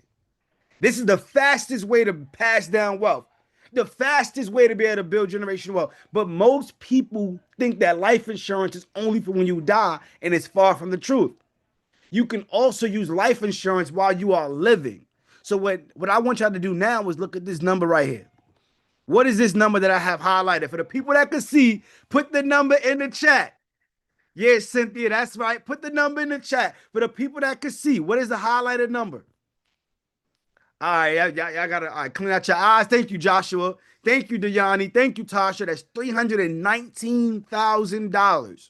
This is the fastest way to pass down wealth, the fastest way to be able to build generational wealth. But most people think that life insurance is only for when you die, and it's far from the truth. You can also use life insurance while you are living. So what I want y'all to do now is look at this number right here. What is this number that I have highlighted? For the people that can see, put the number in the chat. Yes, Cynthia, that's right. Put the number in the chat. For the people that can see, what is the highlighted number? All right, y'all gotta clean out your eyes. Thank you, Joshua. Thank you, Dayani. Thank you, Tasha. That's $319,000.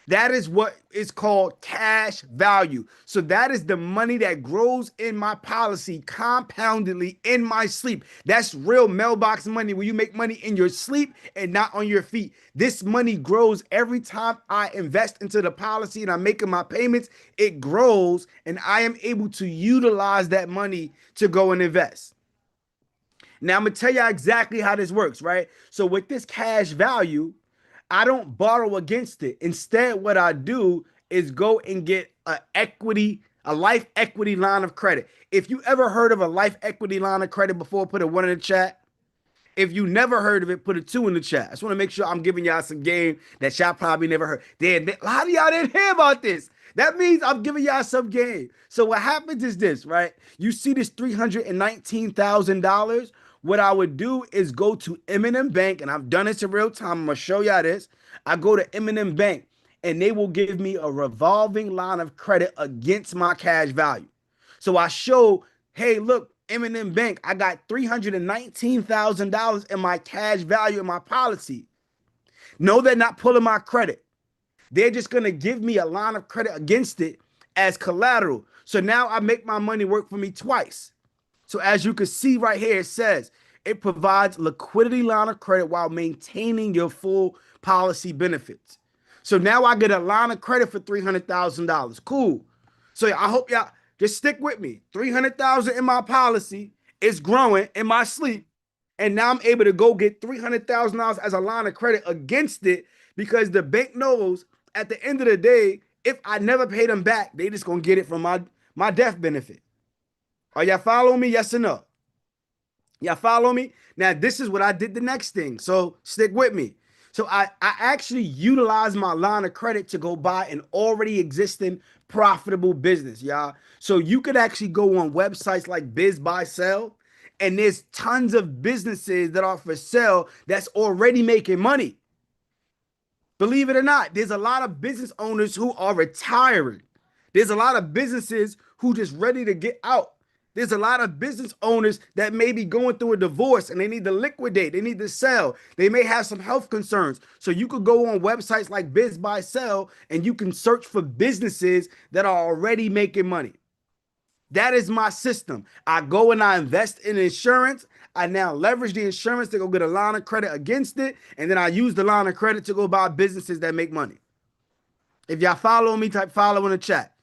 That is what is called cash value. So that is the money that grows in my policy compoundedly in my sleep. That's real mailbox money where you make money in your sleep and not on your feet. This money grows every time I invest into the policy and I'm making my payments. It grows and I am able to utilize that money to go and invest. Now I'm going to tell you exactly how this works, right? So with this cash value, I don't borrow against it. Instead, what I do is go and get a life equity line of credit. If you ever heard of a life equity line of credit before, put a 1 in the chat. If you never heard of it, put a 2 in the chat. I just want to make sure I'm giving y'all some game that y'all probably never heard. A lot of y'all didn't hear about this. That means I'm giving y'all some game. So what happens is this, right? You see this $319,000. What I would do is go to M&M Bank, and I've done this in real time. I'm going to show y'all this. I go to M&M Bank, and they will give me a revolving line of credit against my cash value. So I show, hey, look, M&M Bank, I got $319,000 in my cash value in my policy. No, they're not pulling my credit. They're just going to give me a line of credit against it as collateral. So now I make my money work for me twice. So as you can see right here, it says it provides liquidity line of credit while maintaining your full policy benefits. So now I get a line of credit for $300,000. Cool. So I hope y'all just stick with me. $300,000 in my policy. It's growing in my sleep. And now I'm able to go get $300,000 as a line of credit against it because the bank knows at the end of the day, if I never pay them back, they just going to get it from my death benefit. Are y'all following me? Yes or no? Y'all follow me? Now, this is what I did the next thing. So stick with me. So I actually utilized my line of credit to go buy an already existing profitable business, y'all. So you could actually go on websites like Biz Buy Sell, and there's tons of businesses that are for sale that's already making money. Believe it or not, there's a lot of business owners who are retiring. There's a lot of businesses who just ready to get out. There's a lot of business owners that may be going through a divorce and they need to liquidate. They need to sell. They may have some health concerns. So you could go on websites like Biz Buy Sell and you can search for businesses that are already making money. That is my system. I go and I invest in insurance. I now leverage the insurance to go get a line of credit against it. And then I use the line of credit to go buy businesses that make money. If y'all follow me, type follow in the chat.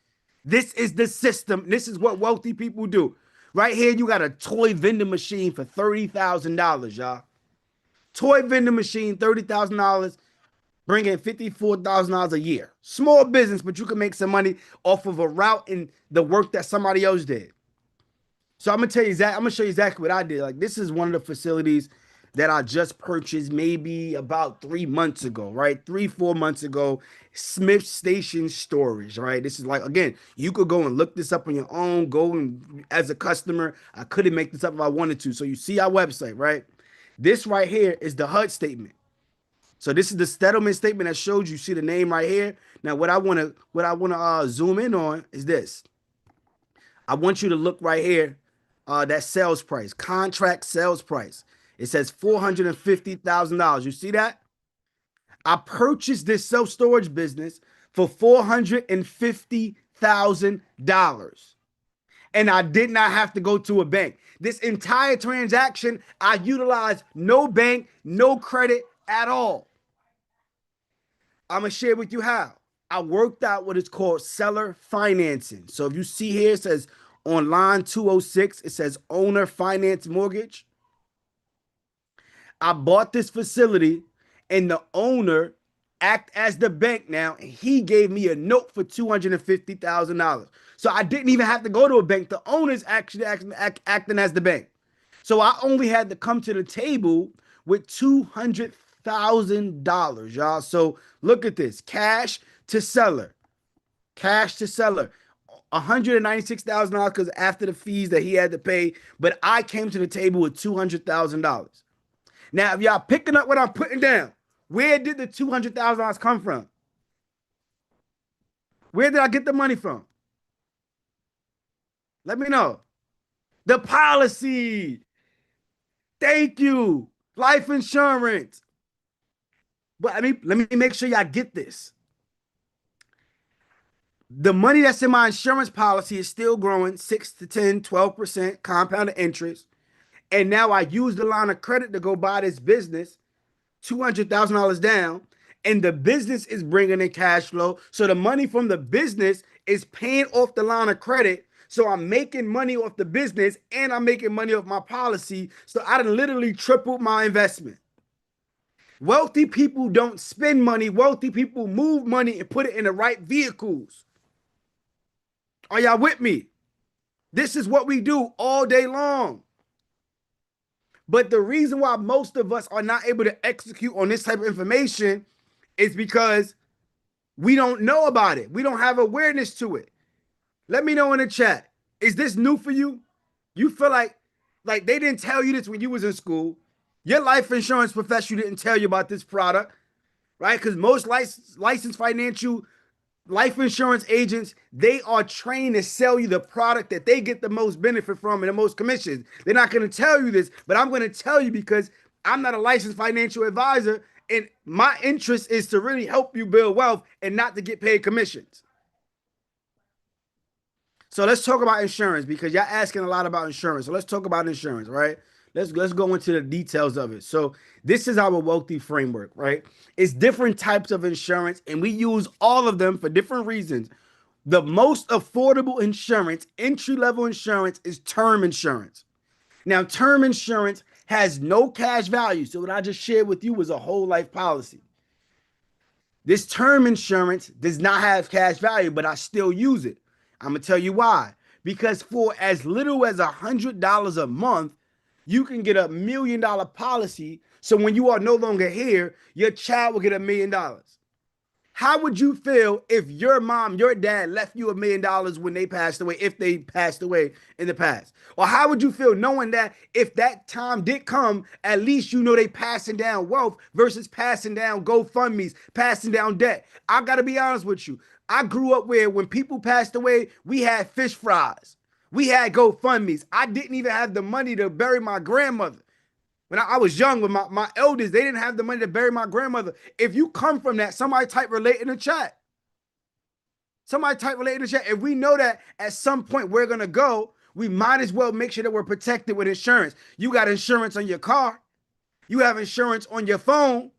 This is the system. This is what wealthy people do. Right here, you got a toy vending machine for $30,000, y'all. Toy vending machine, $30,000, bringing $54,000 a year. Small business, but you can make some money off of a route in the work that somebody else did. So I'm gonna tell you exactly. I'm gonna show you exactly what I did. Like this is one of the facilities that I just purchased maybe about 3 months ago, right? 3-4 months ago, Smith Station Storage, right? This is like, again, you could go and look this up on your own, go and as a customer, I couldn't make this up if I wanted to. So you see our website, right? This right here is the HUD statement. So this is the settlement statement that shows you see the name right here. Now, what I want to zoom in on is this. I want you to look right here, that sales price, contract sales price. It says $450,000. You see that? I purchased this self-storage business for $450,000. And I did not have to go to a bank. This entire transaction, I utilized no bank, no credit at all. I'm going to share with you how. I worked out what is called seller financing. So if you see here, it says on line 206, it says owner finance mortgage. I bought this facility and the owner act as the bank now, and he gave me a note for $250,000. So I didn't even have to go to a bank. The owner's actually acting as the bank. So I only had to come to the table with $200,000, y'all. So look at this: cash to seller, cash to seller. $196,000 because after the fees that he had to pay, but I came to the table with $200,000. Now, if y'all picking up what I'm putting down, where did the $200,000 come from? Where did I get the money from? Let me know. The policy. Thank you. Life insurance. But I mean, let me make sure y'all get this. The money that's in my insurance policy is still growing 6 to 10, 12% compounded interest. And now I use the line of credit to go buy this business, $200,000 down, and the business is bringing in cash flow. So the money from the business is paying off the line of credit. So I'm making money off the business and I'm making money off my policy. So I done literally tripled my investment. Wealthy people don't spend money. Wealthy people move money and put it in the right vehicles. Are y'all with me? This is what we do all day long. But the reason why most of us are not able to execute on this type of information is because we don't know about it. We don't have awareness to it. Let me know in the chat. Is this new for you? You feel like they didn't tell you this when you was in school. Your life insurance professional didn't tell you about this product, right? Because most licensed financial life insurance agents, they are trained to sell you the product that they get the most benefit from and the most commissions. They're not going to tell you this, but I'm going to tell you because I'm not a licensed financial advisor, and my interest is to really help you build wealth and not to get paid commissions. So let's talk about insurance because y'all asking a lot about insurance. So let's talk about insurance, right? Let's go into the details of it. So this is our wealthy framework, right? It's different types of insurance, and we use all of them for different reasons. The most affordable insurance, entry-level insurance, is term insurance. Now, term insurance has no cash value. So what I just shared with you was a whole life policy. This term insurance does not have cash value, but I still use it. I'm going to tell you why. Because for as little as $100 a month, you can get $1 million policy. So when you are no longer here, your child will get $1 million. How would you feel if your mom, your dad left you $1 million when they passed away, if they passed away in the past? Or how would you feel knowing that if that time did come, at least you know they passing down wealth versus passing down GoFundMe's, passing down debt? I got to be honest with you. I grew up where when people passed away, we had fish fries. We had GoFundMe's. I didn't even have the money to bury my grandmother. When I was young, with my elders, they didn't have the money to bury my grandmother. If you come from that, somebody type relate in the chat. Somebody type relate in the chat. If we know that at some point we're going to go, we might as well make sure that we're protected with insurance. You got insurance on your car. You have insurance on your phone,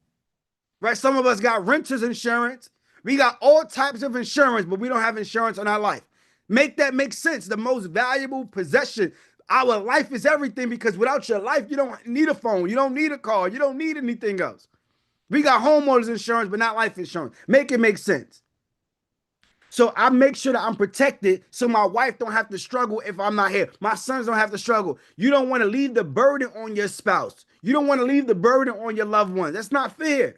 right? Some of us got renter's insurance. We got all types of insurance, but we don't have insurance on our life. Make that make sense. The most valuable possession. Our life is everything because without your life, you don't need a phone. You don't need a car. You don't need anything else. We got homeowners insurance, but not life insurance. Make it make sense. So I make sure that I'm protected so my wife don't have to struggle if I'm not here. My sons don't have to struggle. You don't want to leave the burden on your spouse. You don't want to leave the burden on your loved ones. That's not fair.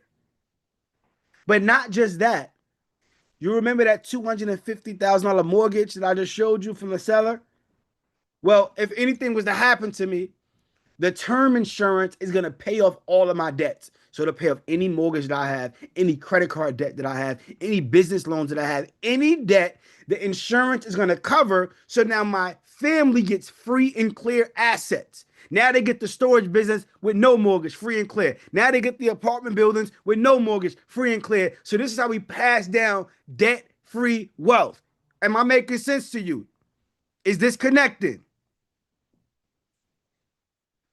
But not just that. You remember that $250,000 mortgage that I just showed you from the seller? Well, if anything was to happen to me, the term insurance is going to pay off all of my debts. So it'll pay off any mortgage that I have, any credit card debt that I have, any business loans that I have, any debt the insurance is going to cover. So now my family gets free and clear assets. Now they get the storage business with no mortgage, free and clear. Now they get the apartment buildings with no mortgage, free and clear. So this is how we pass down debt-free wealth. Am I making sense to you? Is this connected?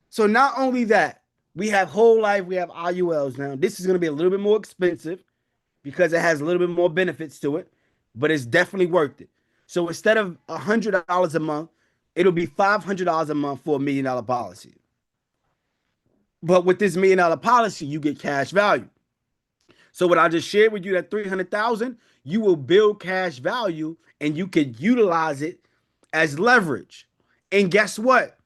So not only that, we have whole life, we have IULs now. This is going to be a little bit more expensive because it has a little bit more benefits to it, but it's definitely worth it. So instead of $100 a month, it'll be $500 a month for $1 million policy. But with this $1 million policy, you get cash value. So what I just shared with you, that 300,000, you will build cash value and you can utilize it as leverage. And guess what?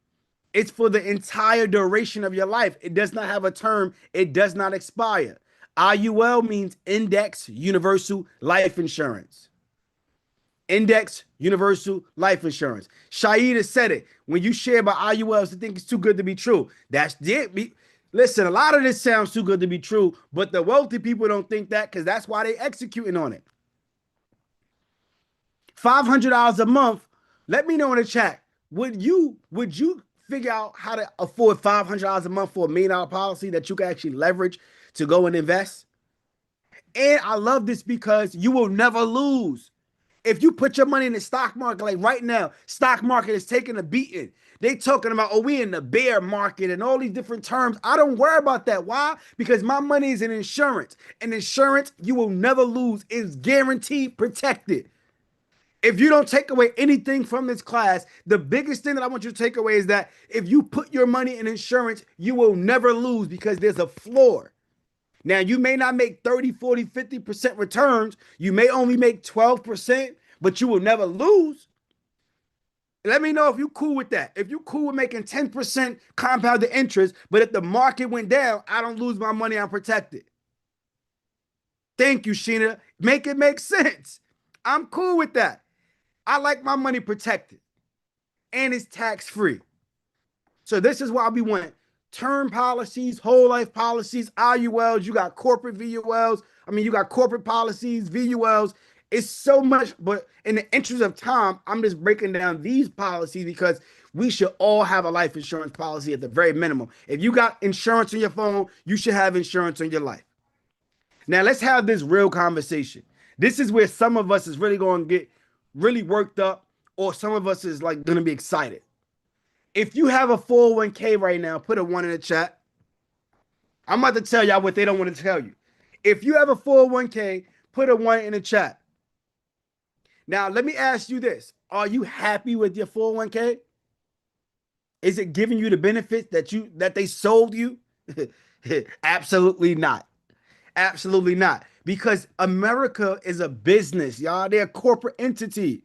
It's for the entire duration of your life. It does not have a term. It does not expire. IUL means Index Universal Life Insurance. Index Universal Life Insurance. Shaid has said it. When you share about IULs, you think it's too good to be true. That's it. Listen, a lot of this sounds too good to be true, but the wealthy people don't think that because that's why they executing on it. $500 a month. Let me know in the chat. Would you figure out how to afford $500 a month for $1 million policy that you can actually leverage to go and invest? And I love this because you will never lose. If you put your money in the stock market, like right now, stock market is taking a beating. They talking about, oh, we in the bear market and all these different terms. I don't worry about that. Why? Because my money is in insurance. And insurance, you will never lose. It's guaranteed protected. If you don't take away anything from this class, the biggest thing that I want you to take away is that if you put your money in insurance, you will never lose because there's a floor. Now, you may not make 30, 40, 50% returns. You may only make 12%, but you will never lose. Let me know if you're cool with that. If you're cool with making 10% compounded interest, but if the market went down, I don't lose my money, I'm protected. Thank you, Sheena. Make it make sense. I'm cool with that. I like my money protected. And it's tax-free. So this is why we want term policies, whole life policies, IULs, you got corporate VULs. You got corporate policies, VULs. It's so much, but in the interest of time, I'm just breaking down these policies because we should all have a life insurance policy at the very minimum. If you got insurance on your phone, you should have insurance on your life. Now let's have this real conversation. This is where some of us is really going to get really worked up, or some of us is like going to be excited. If you have a 401k right now, put a 1 in the chat. I'm about to tell y'all what they don't want to tell you. If you have a 401k, put a 1 in the chat. Now, let me ask you this. Are you happy with your 401k? Is it giving you the benefits that they sold you? Absolutely not. Absolutely not. Because America is a business, y'all. They're a corporate entity.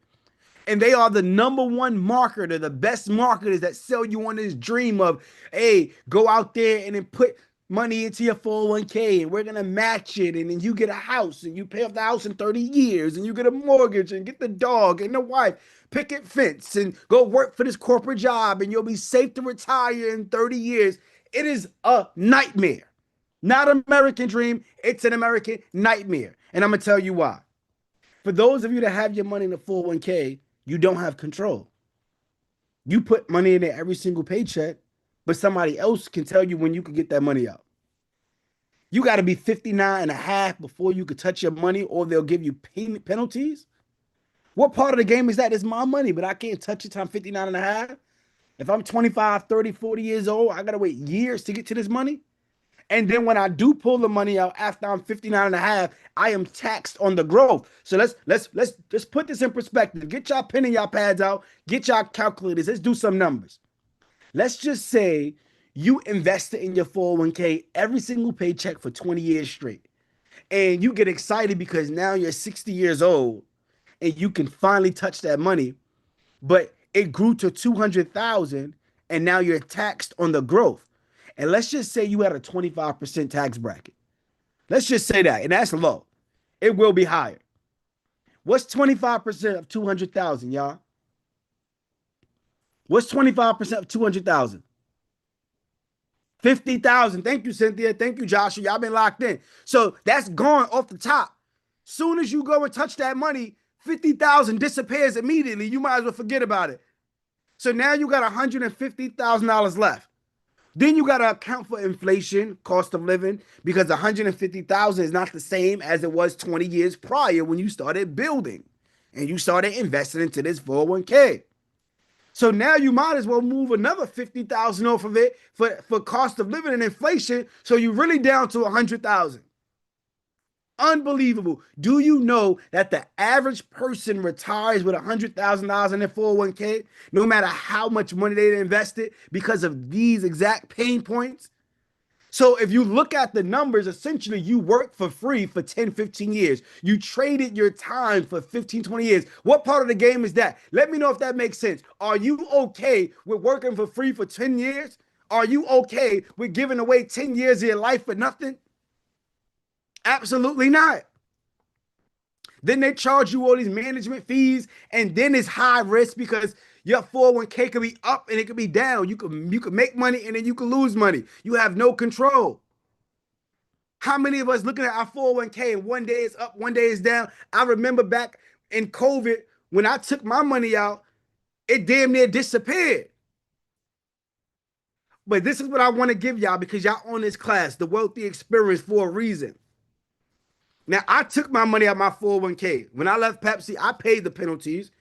And they are the #1 marketer, the best marketers that sell you on this dream of, hey, go out there and then put money into your 401k and we're going to match it. And then you get a house and you pay off the house in 30 years and you get a mortgage and get the dog and the wife, picket fence and go work for this corporate job and you'll be safe to retire in 30 years. It is a nightmare. Not an American dream. It's an American nightmare. And I'm going to tell you why. For those of you that have your money in the 401k, you don't have control. You put money in there every single paycheck, but somebody else can tell you when you can get that money out. You got to be 59 and a half before you could touch your money, or they'll give you payment penalties. What part of the game is that? It's my money, but I can't touch it till I'm 59 and a half. If I'm 25, 30, 40 years old, I got to wait years to get to this money. And then when I do pull the money out after I'm 59 and a half, I am taxed on the growth. So let's put this in perspective. Get y'all pen and y'all pads out. Get y'all calculators. Let's do some numbers. Let's just say you invested in your 401k every single paycheck for 20 years straight. And you get excited because now you're 60 years old and you can finally touch that money. But it grew to 200,000 and now you're taxed on the growth. And let's just say you had a 25% tax bracket. Let's just say that, and that's low. It will be higher. What's 25% of 200,000, y'all? What's 25% of 200,000? 50,000. Thank you, Cynthia. Thank you, Joshua. Y'all been locked in. So that's gone off the top. Soon as you go and touch that money, 50,000 disappears immediately. You might as well forget about it. So now you got $150,000 left. Then you got to account for inflation, cost of living, because 150,000 is not the same as it was 20 years prior when you started building and you started investing into this 401k. So now you might as well move another 50,000 off of it for cost of living and inflation. So you're really down to 100,000. Unbelievable. Do you know that the average person retires with $100,000 in their 401k, no matter how much money they invested, because of these exact pain points? So if you look at the numbers, essentially you worked for free for 10, 15 years. You traded your time for 15, 20 years. What part of the game is that? Let me know if that makes sense. Are you okay with working for free for 10 years? Are you okay with giving away 10 years of your life for nothing? Absolutely not. Then they charge you all these management fees, and then it's high risk because your 401k could be up and it could be down. You could make money and then you could lose money. You have no control. How many of us looking at our 401k and one day it's up, one day it's down? I remember back in COVID when I took my money out, it damn near disappeared. But this is what I want to give y'all because y'all on this class, the wealthy experience, for a reason. Now, I took my money out of my 401k. When I left Pepsi, I paid the penalties.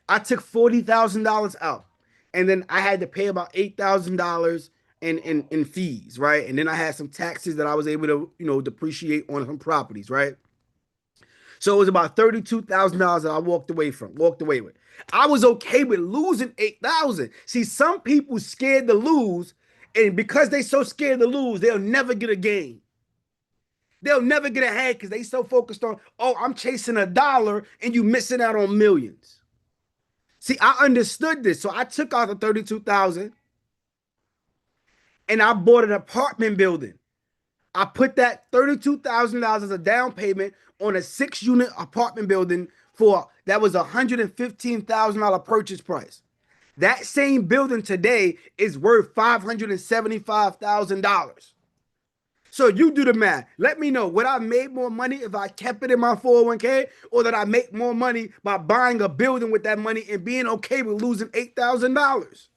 I took $40,000 out. And then I had to pay about $8,000 in fees, right? And then I had some taxes that I was able to, depreciate on some properties, right? So it was about $32,000 that I walked away with. I was okay with losing $8,000. See, some people scared to lose, and because they so scared to lose, they'll never get a gain. They'll never get ahead because they so focused on, oh, I'm chasing $1 and you missing out on millions. See, I understood this. So I took out the $32,000 and I bought an apartment building. I put that $32,000 as a down payment on a 6-unit apartment building that was $115,000 purchase price. That same building today is worth $575,000. So you do the math. Let me know, would I make more money if I kept it in my 401k, or did I make more money by buying a building with that money and being okay with losing $8,000?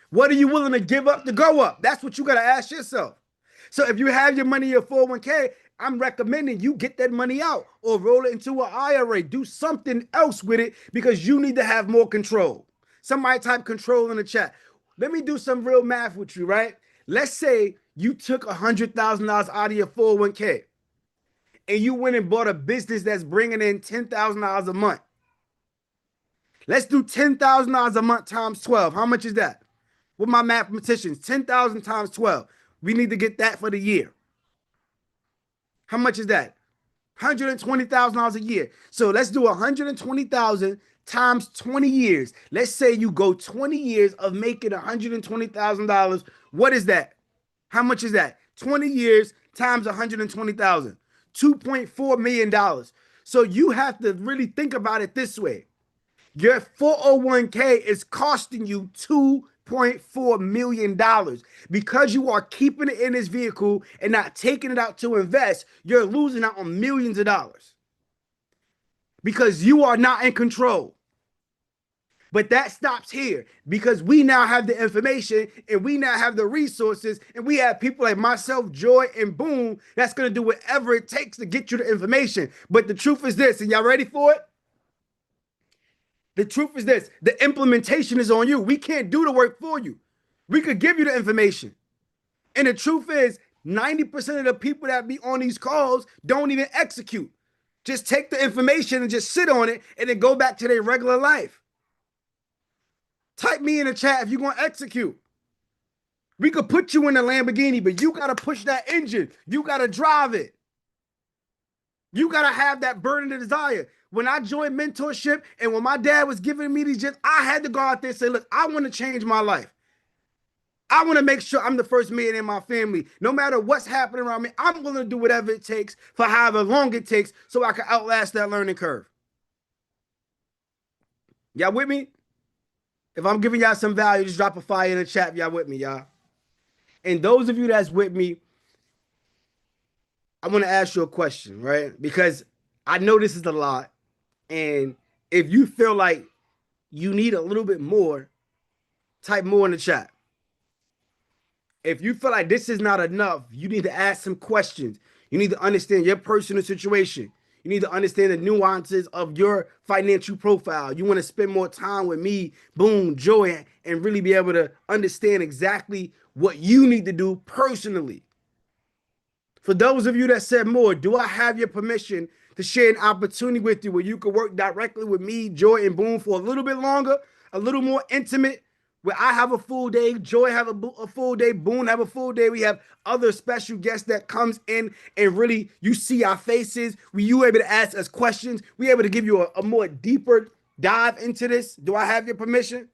What are you willing to give up to go up? That's what you got to ask yourself. So if you have your money in your 401k, I'm recommending you get that money out or roll it into an IRA. Do something else with it because you need to have more control. Somebody type control in the chat. Let me do some real math with you, right? Let's say you took $100,000 out of your 401k and you went and bought a business that's bringing in $10,000 a month. Let's do $10,000 a month times 12. How much is that? With my mathematicians, 10,000 times 12. We need to get that for the year. How much is that? $120,000 a year. So let's do $120,000 times 20 years. Let's say you go 20 years of making $120,000. What is that? How much is that? 20 years times 120,000, $2.4 million. So you have to really think about it this way. Your 401k is costing you $2.4 million because you are keeping it in this vehicle and not taking it out to invest. You're losing out on millions of dollars because you are not in control. But that stops here because we now have the information and we now have the resources and we have people like myself, Joy, and Boom that's going to do whatever it takes to get you the information. But the truth is this, and y'all ready for it? The truth is this, the implementation is on you. We can't do the work for you. We could give you the information. And the truth is 90% of the people that be on these calls don't even execute. Just take the information and just sit on it and then go back to their regular life. Type me in the chat if you're going to execute. We could put you in a Lamborghini, but you got to push that engine. You got to drive it. You got to have that burning desire. When I joined mentorship and when my dad was giving me these gifts, I had to go out there and say, look, I want to change my life. I want to make sure I'm the first man in my family. No matter what's happening around me, I'm willing to do whatever it takes for however long it takes so I can outlast that learning curve. Y'all with me? If I'm giving y'all some value, just drop a fire in the chat if y'all with me, y'all. And those of you that's with me, I want to ask you a question, right? Because I know this is a lot. And if you feel like you need a little bit more, type more in the chat. If you feel like this is not enough, you need to ask some questions. You need to understand your personal situation. You need to understand the nuances of your financial profile. You want to spend more time with me, Boom, Joy, and really be able to understand exactly what you need to do personally. For those of you that said more, do I have your permission to share an opportunity with you where you can work directly with me, Joy, and Boom for a little bit longer, a little more intimate, where I have a full day, Joy have a full day, Boone have a full day. We have other special guests that comes in and really you see our faces. You able to ask us questions. We able to give you a more deeper dive into this. Do I have your permission?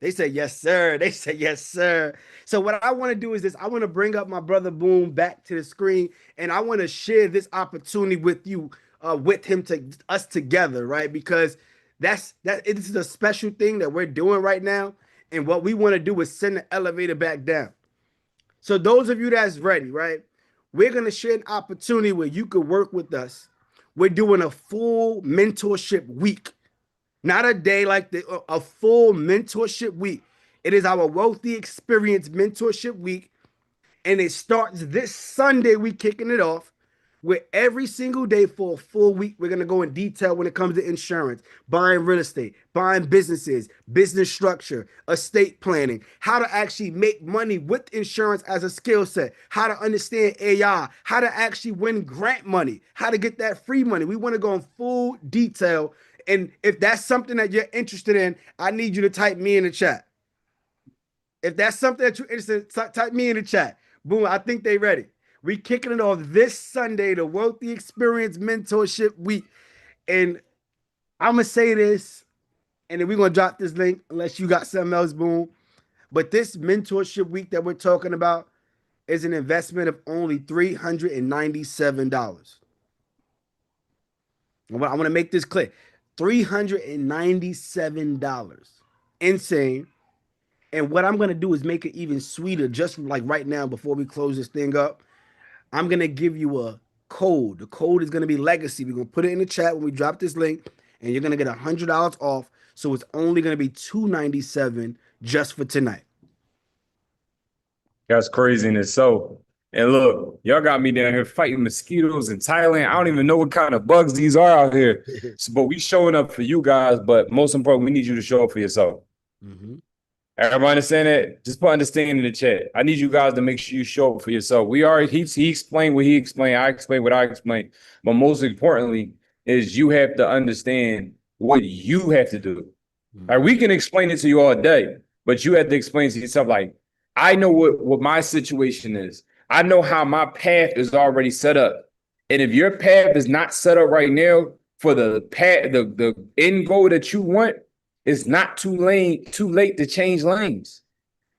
They said yes, sir. They said yes, sir. So what I want to do is this. I want to bring up my brother Boone back to the screen, and I want to share this opportunity with you, with him to us together, right? Because that it is a special thing that we're doing right now, and what we want to do is send the elevator back down. So those of you that's ready, right? We're gonna share an opportunity where you could work with us. We're doing a full mentorship week. Not a day like a full mentorship week. It is our Wealthy Experience Mentorship Week. And it starts this Sunday. We kicking it off where every single day for a full week, we're going to go in detail when it comes to insurance, buying real estate, buying businesses, business structure, estate planning, how to actually make money with insurance as a skill set, how to understand AI, how to actually win grant money, how to get that free money. We want to go in full detail. And if that's something that you're interested in, I need you to type me in the chat. If that's something that you're interested in, type me in the chat. Boom, I think they ready. We kicking it off this Sunday, the Wealthy Experience Mentorship Week. And I'm going to say this, and then we're going to drop this link unless you got something else, Boom. But this mentorship week that we're talking about is an investment of only $397. I want to make this clear. $397. Insane. And what I'm going to do is make it even sweeter, just like right now before we close this thing up. I'm going to give you a code. The code is going to be legacy. We're going to put it in the chat when we drop this link, and you're going to get $100 off. So it's only going to be $297 just for tonight. That's craziness. So, and look, y'all got me down here fighting mosquitoes in Thailand. I don't even know what kind of bugs these are out here. So, but we showing up for you guys, but most important, we need you to show up for yourself. Mm-hmm. Everybody understand that? Just put understanding in the chat. I need you guys to make sure you show up for yourself. We already, he explained what he explained. I explained what I explained. But most importantly is you have to understand what you have to do. Like, we can explain it to you all day, but you have to explain to yourself, like, I know what my situation is. I know how my path is already set up. And if your path is not set up right now for the path, the end goal that you want, it's not too late to change lanes.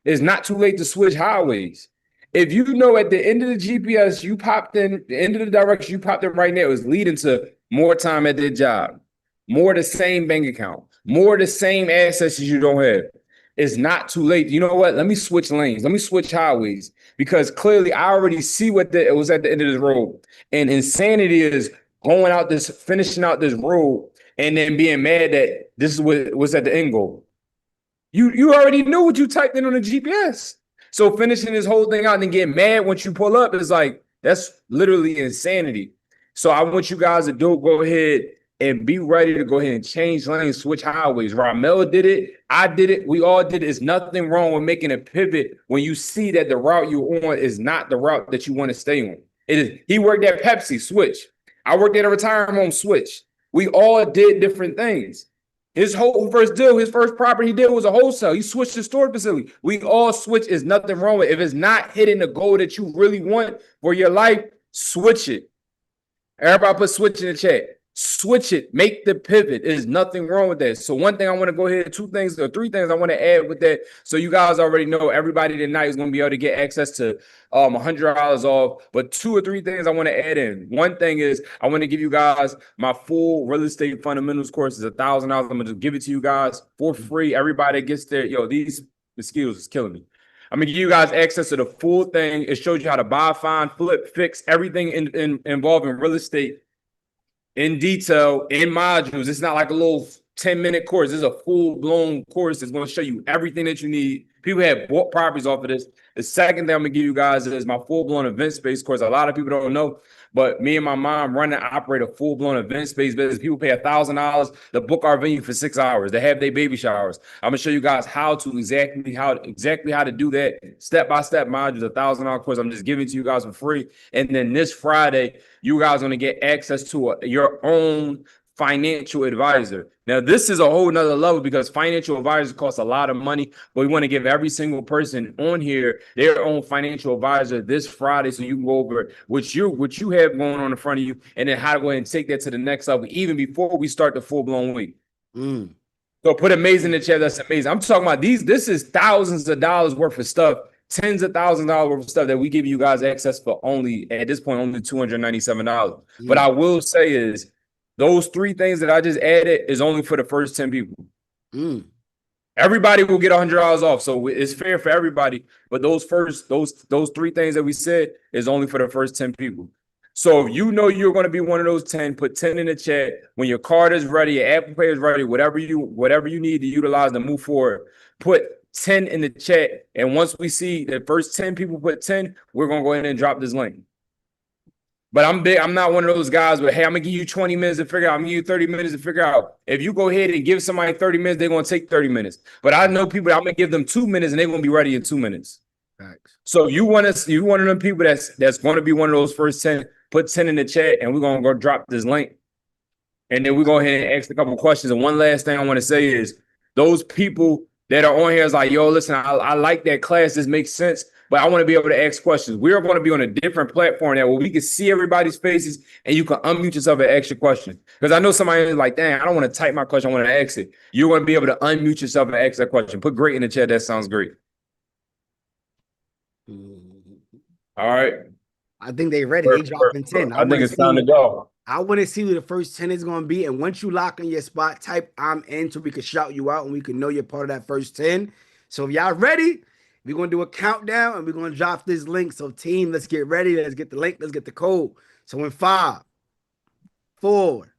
It's not too late to switch highways. If you know at the end of the GPS you popped in, the end of the direction you popped in right now is leading to more time at their job, more the same bank account, more the same assets you don't have. It's not too late. You know what? Let me switch lanes. Let me switch highways, because clearly I already see what it was at the end of this road. And insanity is going out this, finishing out this road, and then being mad that this is what was at the end goal. You already knew what you typed in on the GPS. So finishing this whole thing out and then getting mad once you pull up is like, that's literally insanity. So I want you guys to go ahead and be ready to go ahead and change lanes, switch highways. Ramel did it. I did it. We all did it. There's nothing wrong with making a pivot when you see that the route you're on is not the route that you want to stay on. It is. He worked at Pepsi, switch. I worked at a retirement home, switch. We all did different things. His whole first deal, his first property he did was a wholesale. He switched his store facility. We all switch. There's nothing wrong with it. If it's not hitting the goal that you really want for your life, switch it. Everybody put switch in the chat. Switch it. Make the pivot. There's nothing wrong with that. So one thing I want to go ahead, two things or three things I want to add with that. So you guys already know everybody tonight is going to be able to get access to $100 off. But two or three things I want to add in. One thing is I want to give you guys my full real estate fundamentals course. Is $1,000. I'm going to just give it to you guys for free. Everybody gets there. Yo, these mosquitoes is killing me. I'm gonna give you guys access to the full thing. It shows you how to buy, find, flip, fix everything involving real estate in detail, in modules. It's not like a little 10-minute course. This is a full-blown course that's going to show you everything that you need. People have bought properties off of this. The second thing I'm going to give you guys is my full-blown event space course. A lot of people don't know, but me and my mom run and operate a full-blown event space business. People pay $1,000 to book our venue for 6 hours. They have their baby showers. I'm going to show you guys exactly how to do that. Step-by-step modules, $1,000 course. I'm just giving it to you guys for free. And then this Friday, you guys are going to get access to your own financial advisor. Now, this is a whole nother level because financial advisors cost a lot of money, but we want to give every single person on here their own financial advisor this Friday, so you can go over what you have going on in front of you, and then how to go ahead and take that to the next level, even before we start the full-blown week. So put amazing in the chat. That's amazing. I'm talking about these. This is thousands of dollars worth of stuff, tens of thousands of dollars worth of stuff that we give you guys access for only, at this point, only $297. But I will say is those 3 things that I just added is only for the first 10 people. Everybody will get $100 off, so it's fair for everybody. But those 3 things that we said is only for the first 10 people. So if you know you're going to be one of those 10, put 10 in the chat. When your card is ready, your Apple Pay is ready, whatever you need to utilize to move forward, put 10 in the chat. And once we see the first 10 people put 10, we're going to go ahead and drop this link. But I'm not one of those guys, but hey, I'm going to give you 20 minutes to figure out. I'm going to give you 30 minutes to figure out. If you go ahead and give somebody 30 minutes, they're going to take 30 minutes. But I know people, I'm going to give them 2 minutes and they're going to be ready in 2 minutes. Thanks. So you one of them people that's going to be one of those first 10, put 10 in the chat, and we're going to go drop this link. And then we go ahead and ask a couple of questions. And one last thing I want to say is those people that are on here is like, yo, listen, I like that class. This makes sense, but I want to be able to ask questions. We're going to be on a different platform now where we can see everybody's faces and you can unmute yourself and ask your question. Because I know somebody is like, dang, I don't want to type my question. I want to ask it. You're going to be able to unmute yourself and ask that question. Put great in the chat. That sounds great. All right. I think they ready. They dropping 10. I think it's time to go. I want to see who the first 10 is going to be. And once you lock in your spot, type I'm in so we can shout you out and we can know you're part of that first 10. So if y'all ready, we're going to do a countdown and we're going to drop this link. So team, let's get ready. Let's get the link. Let's get the code. So in 5, 4,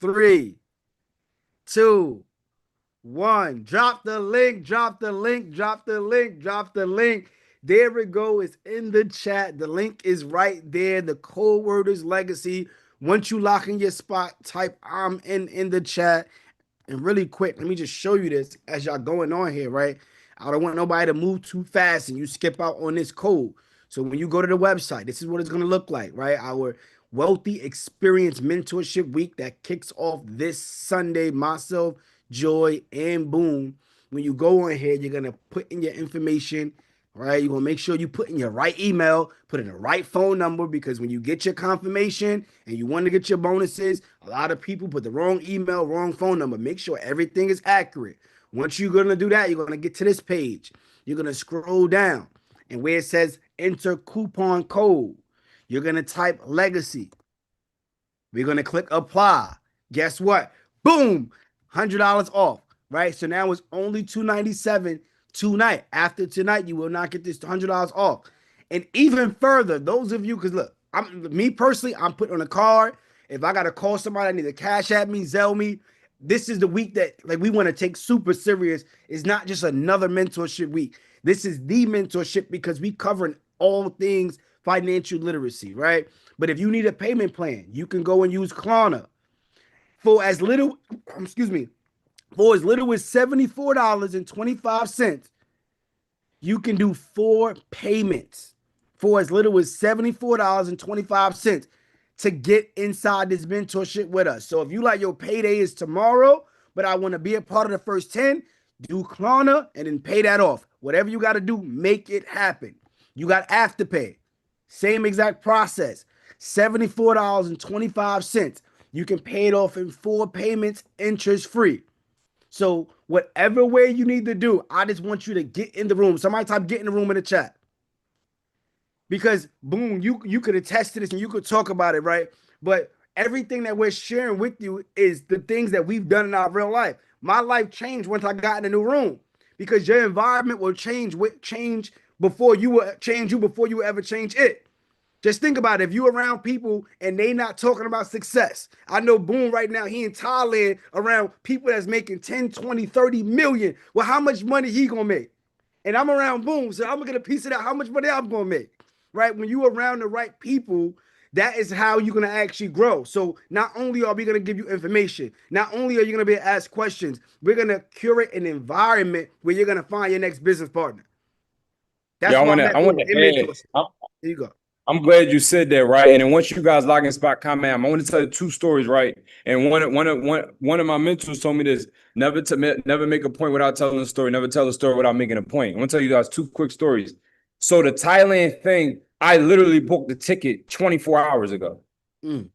3, 2, 1. Drop the link. Drop the link. Drop the link. Drop the link. There we go. It's in the chat. The link is right there. The code word is legacy. Once you lock in your spot, type I'm in the chat. And really quick, let me just show you this as y'all going on here, right? I don't want nobody to move too fast and you skip out on this code. So when you go to the website, this is what it's going to look like, right? Our Wealthy Experience Mentorship Week that kicks off this Sunday. Myself, Joy, and Boom. When you go on here, you're going to put in your information. All right, you're going to make sure you put in your right email, put in the right phone number, because when you get your confirmation and you want to get your bonuses, a lot of people put the wrong email, wrong phone number. Make sure everything is accurate. Once you're going to do that, you're going to get to this page. You're going to scroll down, and where it says enter coupon code, you're going to type legacy. We're going to click apply. Guess what? Boom, $100 off, right? So now it's only $297 tonight. After tonight, you will not get this $100 off. And even further, those of you, because look, me personally, I'm putting on a card. If I got to call somebody, I need to cash at me, Zelle me. This is the week that we want to take super serious. It's not just another mentorship week. This is the mentorship because we covering all things financial literacy, right? But if you need a payment plan, you can go and use Klarna for as little, for as little as $74.25, you can do 4 payments for as little as $74.25 to get inside this mentorship with us. So if you like your payday is tomorrow, but I want to be a part of the first 10, do Klarna and then pay that off. Whatever you got to do, make it happen. You got Afterpay, same exact process, $74.25. You can pay it off in 4 payments, interest free. So whatever way you need to do, I just want you to get in the room. Somebody type get in the room in the chat. Because boom, you could attest to this and you could talk about it, right? But everything that we're sharing with you is the things that we've done in our real life. My life changed once I got in a new room, because your environment will change before you will change you before you will ever change it. Just think about it. If you're around people and they not talking about success. I know Boom right now, he in Thailand around people that's making 10, 20, 30 million. Well, how much money he gonna make? And I'm around Boom, so I'm gonna get a piece of that. How much money I'm gonna make, right? When you around the right people, that is how you're gonna actually grow. So not only are we gonna give you information, not only are you gonna be able to ask questions, we're gonna curate an environment where you're gonna find your next business partner. That's Yeah, why I want to add. Here you go. I'm glad you said that, right? And then once you guys lock in spot comment, I want to tell you 2 stories, right? And one of my mentors told me this: never make a point without telling a story. Never tell a story without making a point. I'm gonna tell you guys 2 quick stories. So the Thailand thing, I literally booked the ticket 24 hours ago. Mm.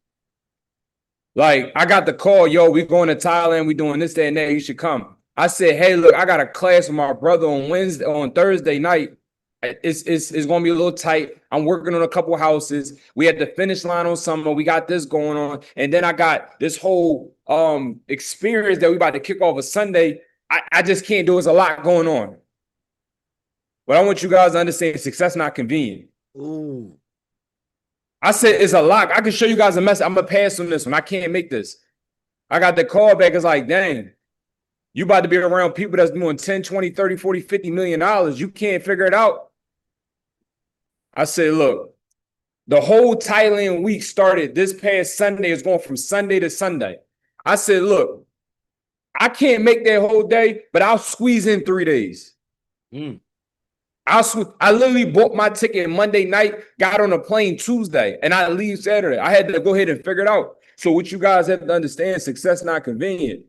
Like, I got the call, yo, we going to Thailand, we doing this, that, and that, you should come. I said, hey, look, I got a class with my brother on Thursday night. It's gonna be a little tight. I'm working on a couple houses. We had the finish line on summer. We got this going on, and then I got this whole experience that we about to kick off a Sunday. I just can't do. It's a lot going on. But I want you guys to understand, success not convenient. Ooh. I said it's a lot. I can show you guys a message. I'm gonna pass on this one. I can't make this. I got the call back. It's like, dang, you about to be around people that's doing 10, 20, 30, 40, 50 million dollars. You can't figure it out. I said, look, the whole Thailand week started this past Sunday. It's going from Sunday to Sunday. I said, look, I can't make that whole day, but I'll squeeze in 3 days. Mm. I literally bought my ticket Monday night, got on a plane Tuesday, and I leave Saturday. I had to go ahead and figure it out. So what you guys have to understand, success not convenient.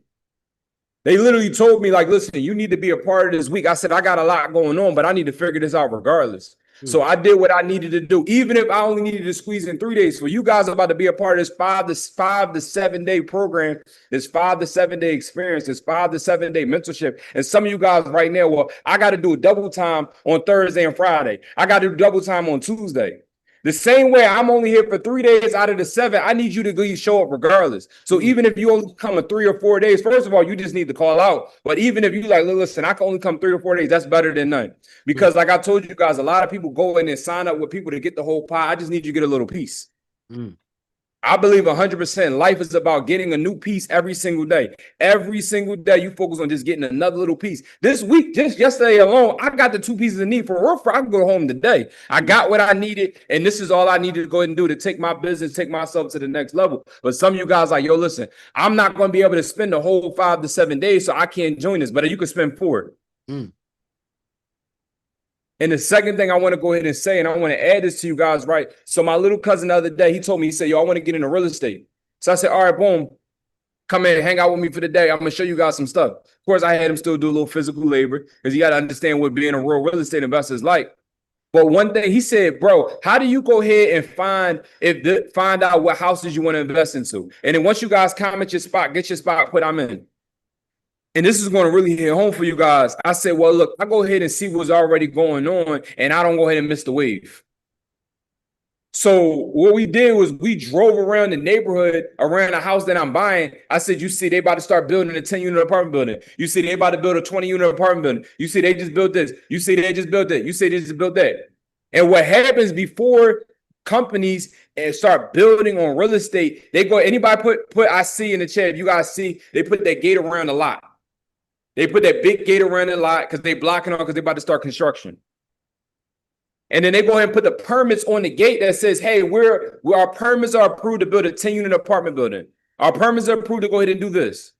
They literally told me, like, listen, you need to be a part of this week. I said, I got a lot going on, but I need to figure this out regardless. So I did what I needed to do, even if I only needed to squeeze in 3 days. For you guys about to be a part of this 5 to 7 day program, this 5 to 7 day experience, this 5 to 7 day mentorship. And some of you guys right now, well, I got to do a double time on Thursday and Friday. I got to do double time on Tuesday. The same way I'm only here for 3 days out of the 7, I need you to show up regardless. So even if you only come in 3 or 4 days, first of all, you just need to call out. But even if you like, listen, I can only come 3 or 4 days, that's better than none. Because like I told you guys, a lot of people go in and sign up with people to get the whole pie. I just need you to get a little piece. I believe 100% life is about getting a new piece every single day. Every single day you focus on just getting another little piece. This week, just yesterday alone, I got the 2 pieces of need for real. I can go home today. I got what I needed, and this is all I needed to go ahead and do to take my business, take myself to the next level. But some of you guys like, yo, listen, I'm not going to be able to spend the whole 5 to 7 days, so I can't join this, but you can spend 4. And the second thing I want to go ahead and say, and I want to add this to you guys, right? So my little cousin the other day, he told me, he said, yo, I want to get into real estate. So I said, all right, boom, come in, hang out with me for the day. I'm going to show you guys some stuff. Of course, I had him still do a little physical labor because you got to understand what being a real estate investor is like. But one day he said, bro, how do you go ahead and find out what houses you want to invest into? And then once you guys comment your spot, get your spot, put I'm in. And this is going to really hit home for you guys. I said, well, look, I go ahead and see what's already going on, and I don't go ahead and miss the wave. So what we did was we drove around the neighborhood, around the house that I'm buying. I said, you see, they about to start building a 10-unit apartment building. You see, they about to build a 20-unit apartment building. You see, they just built this. You see, they just built that. You see, they just built that. And what happens before companies and start building on real estate, they go, anybody put I see in the chat, if you guys see, they put that gate around the lot. They put that big gate around the lot because they blocking on because they're about to start construction. And then they go ahead and put the permits on the gate that says, hey, our permits are approved to build a 10-unit apartment building. Our permits are approved to go ahead and do this.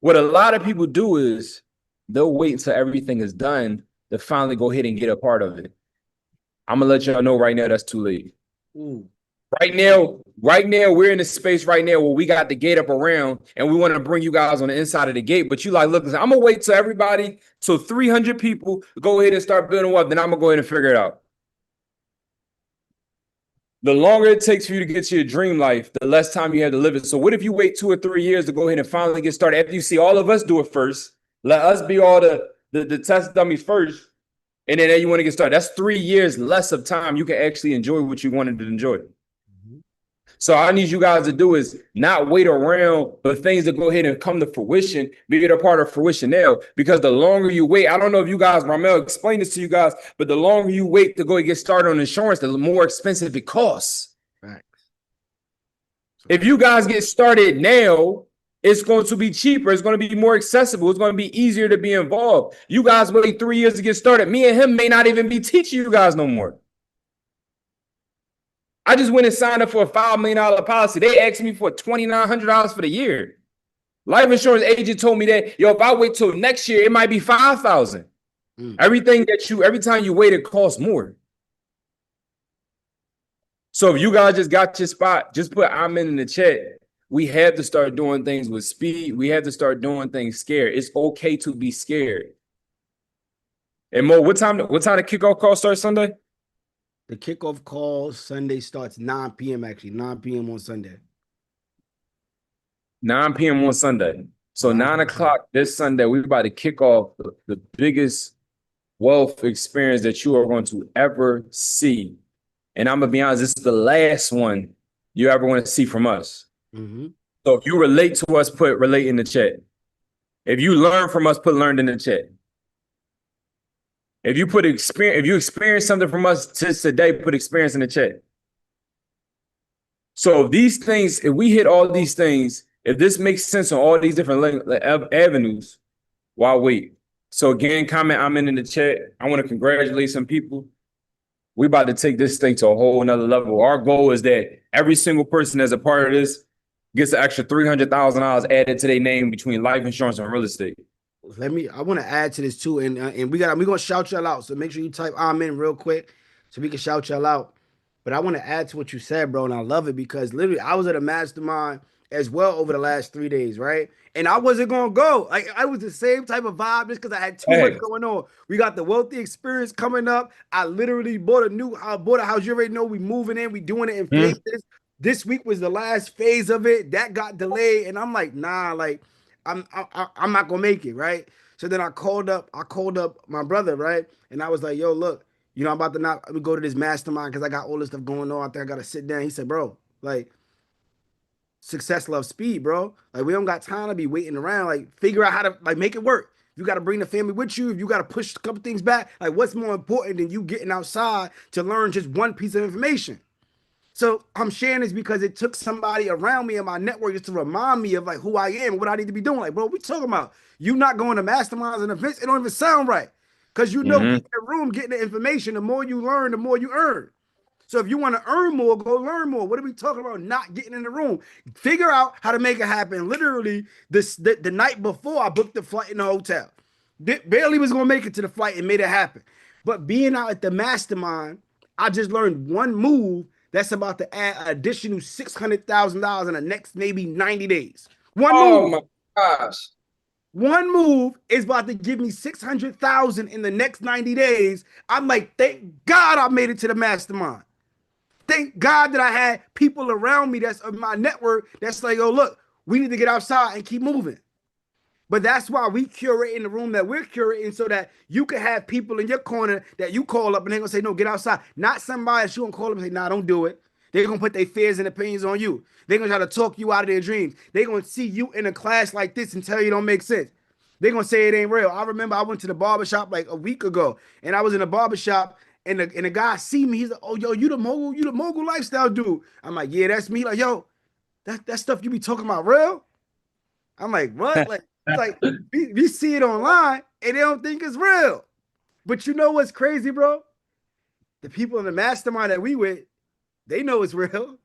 What a lot of people do is they'll wait until everything is done to finally go ahead and get a part of it. I'm going to let y'all know right now that's too late. Right now, we're in a space right now where we got the gate up around and we want to bring you guys on the inside of the gate. But you like, look, I'm going to wait till everybody, till 300 people go ahead and start building up. Then I'm going to go ahead and figure it out. The longer it takes for you to get to your dream life, the less time you have to live it. So what if you wait 2 or 3 years to go ahead and finally get started? After you see all of us do it first, let us be all the test dummies first. And then you want to get started. That's 3 years less of time you can actually enjoy what you wanted to enjoy. So all I need you guys to do is not wait around for things to go ahead and come to fruition, be a part of fruition now. Because the longer you wait, I don't know if you guys, Ramel explained this to you guys, but the longer you wait to go and get started on insurance, the more expensive it costs. Right. If you guys get started now, it's going to be cheaper. It's going to be more accessible. It's going to be easier to be involved. You guys wait 3 years to get started. Me and him may not even be teaching you guys no more. I just went and signed up for a $5 million policy. They asked me for $2,900 for the year. Life insurance agent told me that, yo, if I wait till next year, it might be $5,000. Every time you wait, it costs more. So if you guys just got your spot, just put I'm in the chat. We have to start doing things with speed. We have to start doing things scared. It's okay to be scared. And Mo, what time the kickoff call starts Sunday? The kickoff call Sunday starts 9 p.m. actually, 9 p.m. on Sunday. 9 p.m. on Sunday. So 9 o'clock this Sunday, we're about to kick off the biggest wealth experience that you are going to ever see. And I'm going to be honest, this is the last one you ever want to see from us. Mm-hmm. So if you relate to us, put relate in the chat. If you learn from us, put learned in the chat. If you put experience, if you experience something from us today, put experience in the chat. So if these things, if we hit all these things, if this makes sense on all these different avenues, why wait? So again, comment I'm in the chat. I want to congratulate some people. We about to take this thing to a whole nother level. Our goal is that every single person that's a part of this gets an extra $300,000 added to their name between life insurance and real estate. I want to add to this too, and we're gonna shout y'all out. So make sure you type I'm in real quick so we can shout y'all out. But I want to add to what you said, bro, and I love it because literally I was at a mastermind as well over the last 3 days, right? And I wasn't gonna go. Like I was the same type of vibe just because I had too much going on. We got the wealthy experience coming up. I literally bought a house. You already know we moving in, we doing it in phases. This week was the last phase of it. That got delayed, and I'm like, nah, like I'm not gonna make it, right? So then I called up my brother, right? And I was like, yo, look, I'm about to not go to this mastermind because I got all this stuff going on. I think I gotta sit down. He said, bro, like success loves speed, bro. Like we don't got time to be waiting around. Like figure out how to like make it work. You got to bring the family with you. If you got to push a couple things back, like what's more important than you getting outside to learn just one piece of information? So I'm sharing this because it took somebody around me in my network just to remind me of like who I am, what I need to be doing. Like, bro, we talking about you not going to masterminds and events. It don't even sound right. Because getting in the room, getting the information, the more you learn, the more you earn. So if you want to earn more, go learn more. What are we talking about? Not getting in the room. Figure out how to make it happen. Literally, the night before I booked the flight in the hotel. Barely was going to make it to the flight and made it happen. But being out at the mastermind, I just learned one move that's about to add an additional $600,000 in the next maybe 90 days. One move. Oh my gosh. One move is about to give me $600,000 in the next 90 days. I'm like, thank God I made it to the mastermind. Thank God that I had people around me that's of my network that's like, oh, look, we need to get outside and keep moving. But that's why we curate in the room that we're curating so that you can have people in your corner that you call up and they're going to say, no, get outside. Not somebody that you going to call up and say, nah, don't do it. They're going to put their fears and opinions on you. They're going to try to talk you out of their dreams. They're going to see you in a class like this and tell you it don't make sense. They're going to say it ain't real. I remember I went to the barbershop like a week ago and I was in a barbershop and the guy see me. He's like, oh, yo, you the mogul lifestyle dude. I'm like, yeah, that's me. Like, yo, that stuff you be talking about real? I'm like, what? Like we see it online and they don't think it's real. But you know what's crazy, bro? The people in the mastermind that we with, they know it's real,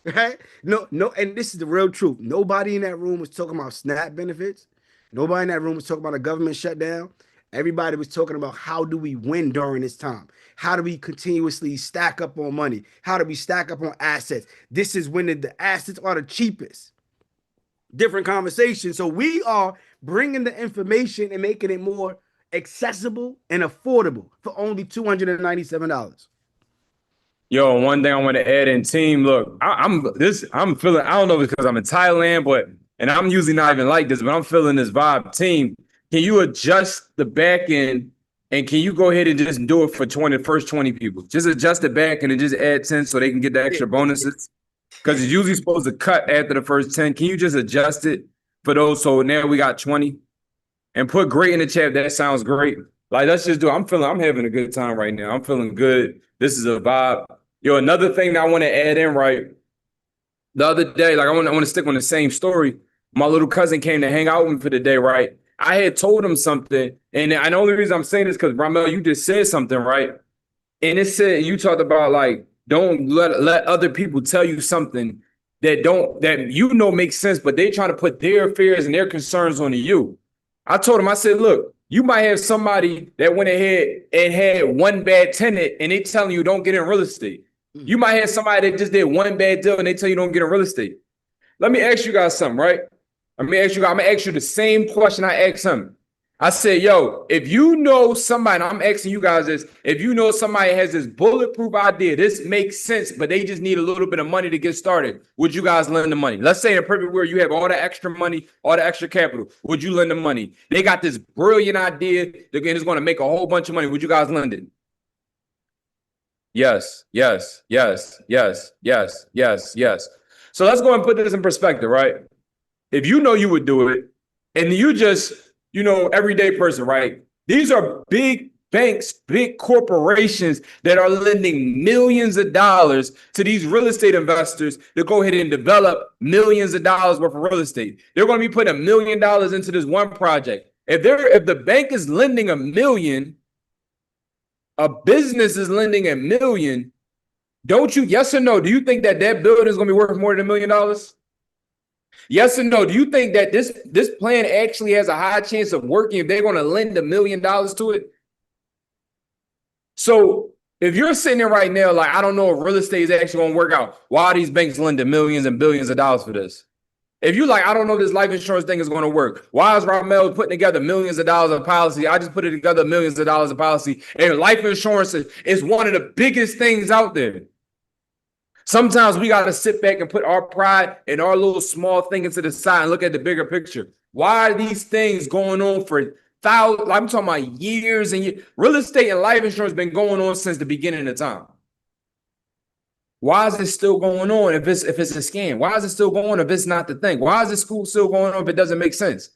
right? No, and this is the real truth. Nobody in that room was talking about SNAP benefits. Nobody in that room was talking about a government shutdown. Everybody was talking about how do we win during this time? How do we continuously stack up on money? How do we stack up on assets? This is when the assets are the cheapest. Different conversation. So we are bringing the information and making it more accessible and affordable for only $297. Yo, one thing I want to add in, team. Look, I'm feeling. I don't know if it's because I'm in Thailand, and I'm usually not even like this, but I'm feeling this vibe. Team, can you adjust the back end, and can you go ahead and just do it for first 20 people? Just adjust the back end and just add 10 so they can get the extra bonuses. Because it's usually supposed to cut after the first 10. Can you just adjust it for those? So now we got 20. And put great in the chat. That sounds great. Like, let's just do it. I'm having a good time right now. I'm feeling good. This is a vibe. Yo, another thing that I want to add in, right? The other day, like I want to stick on the same story. My little cousin came to hang out with me for the day, right? I had told him something. And the only reason I'm saying this because, Ramel, you just said something, right? And it said, you talked about like, don't let other people tell you something that makes sense, but they trying to put their fears and their concerns on you. I told him, I said, look, you might have somebody that went ahead and had one bad tenant and they telling you don't get in real estate. You might have somebody that just did one bad deal and they tell you don't get in real estate. Let me ask you guys something, right? I'm gonna ask you the same question I asked him. I said, yo, if you know somebody, I'm asking you guys this, if you know somebody has this bulletproof idea, this makes sense, but they just need a little bit of money to get started, would you guys lend the money? Let's say in a perfect world, you have all the extra money, all the extra capital. Would you lend the money? They got this brilliant idea. Again, it's going to make a whole bunch of money. Would you guys lend it? Yes, yes, yes, yes, yes, yes, yes. So let's go and put this in perspective, right? If you know you would do it, and you just, everyday person, right? These are big banks, big corporations that are lending millions of dollars to these real estate investors to go ahead and develop millions of dollars worth of real estate. They're going to be putting $1 million into this one project. If the bank is lending $1 million, a business is lending $1 million, don't you, yes or no, do you think that building is going to be worth more than $1 million? Yes or no? Do you think that this plan actually has a high chance of working if they're going to lend $1 million to it? So if you're sitting there right now, like, I don't know if real estate is actually going to work out, why are these banks lending millions and billions of dollars for this? If you like, I don't know if this life insurance thing is going to work. Why is Ramel putting together millions of dollars of policy? I just put it together millions of dollars of policy. And life insurance is one of the biggest things out there. Sometimes we got to sit back and put our pride and our little small thing into the side and look at the bigger picture. Why are these things going on for thousands? I'm talking about years and years. Real estate and life insurance been going on since the beginning of time. Why is it still going on if it's a scam? Why is it still going on if it's not the thing? Why is the school still going on if it doesn't make sense?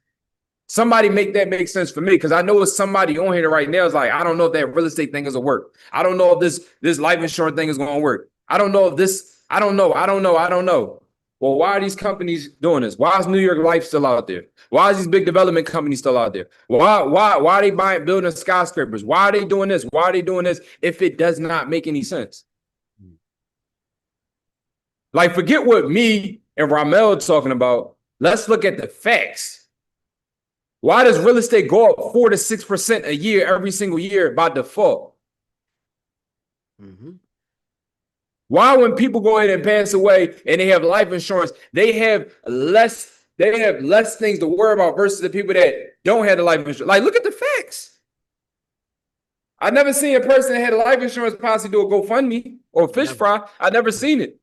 Somebody make that make sense for me, because I know it's somebody on here right now is like, I don't know if that real estate thing is going to work. I don't know if this life insurance thing is going to work. I don't know if this, I don't know. Well, why are these companies doing this? Why is New York Life still out there? Why is these big development companies still out there? Why are they building skyscrapers? Why are they doing this? Why are they doing this if it does not make any sense? Like, forget what me and Ramel are talking about. Let's look at the facts. Why does real estate go up 4 to 6% a year every single year by default? Mm-hmm. Why, when people go ahead and pass away and they have life insurance, they have less things to worry about versus the people that don't have the life insurance? Like, look at the facts. I've never seen a person that had a life insurance policy do a GoFundMe or fish fry. I've never seen it.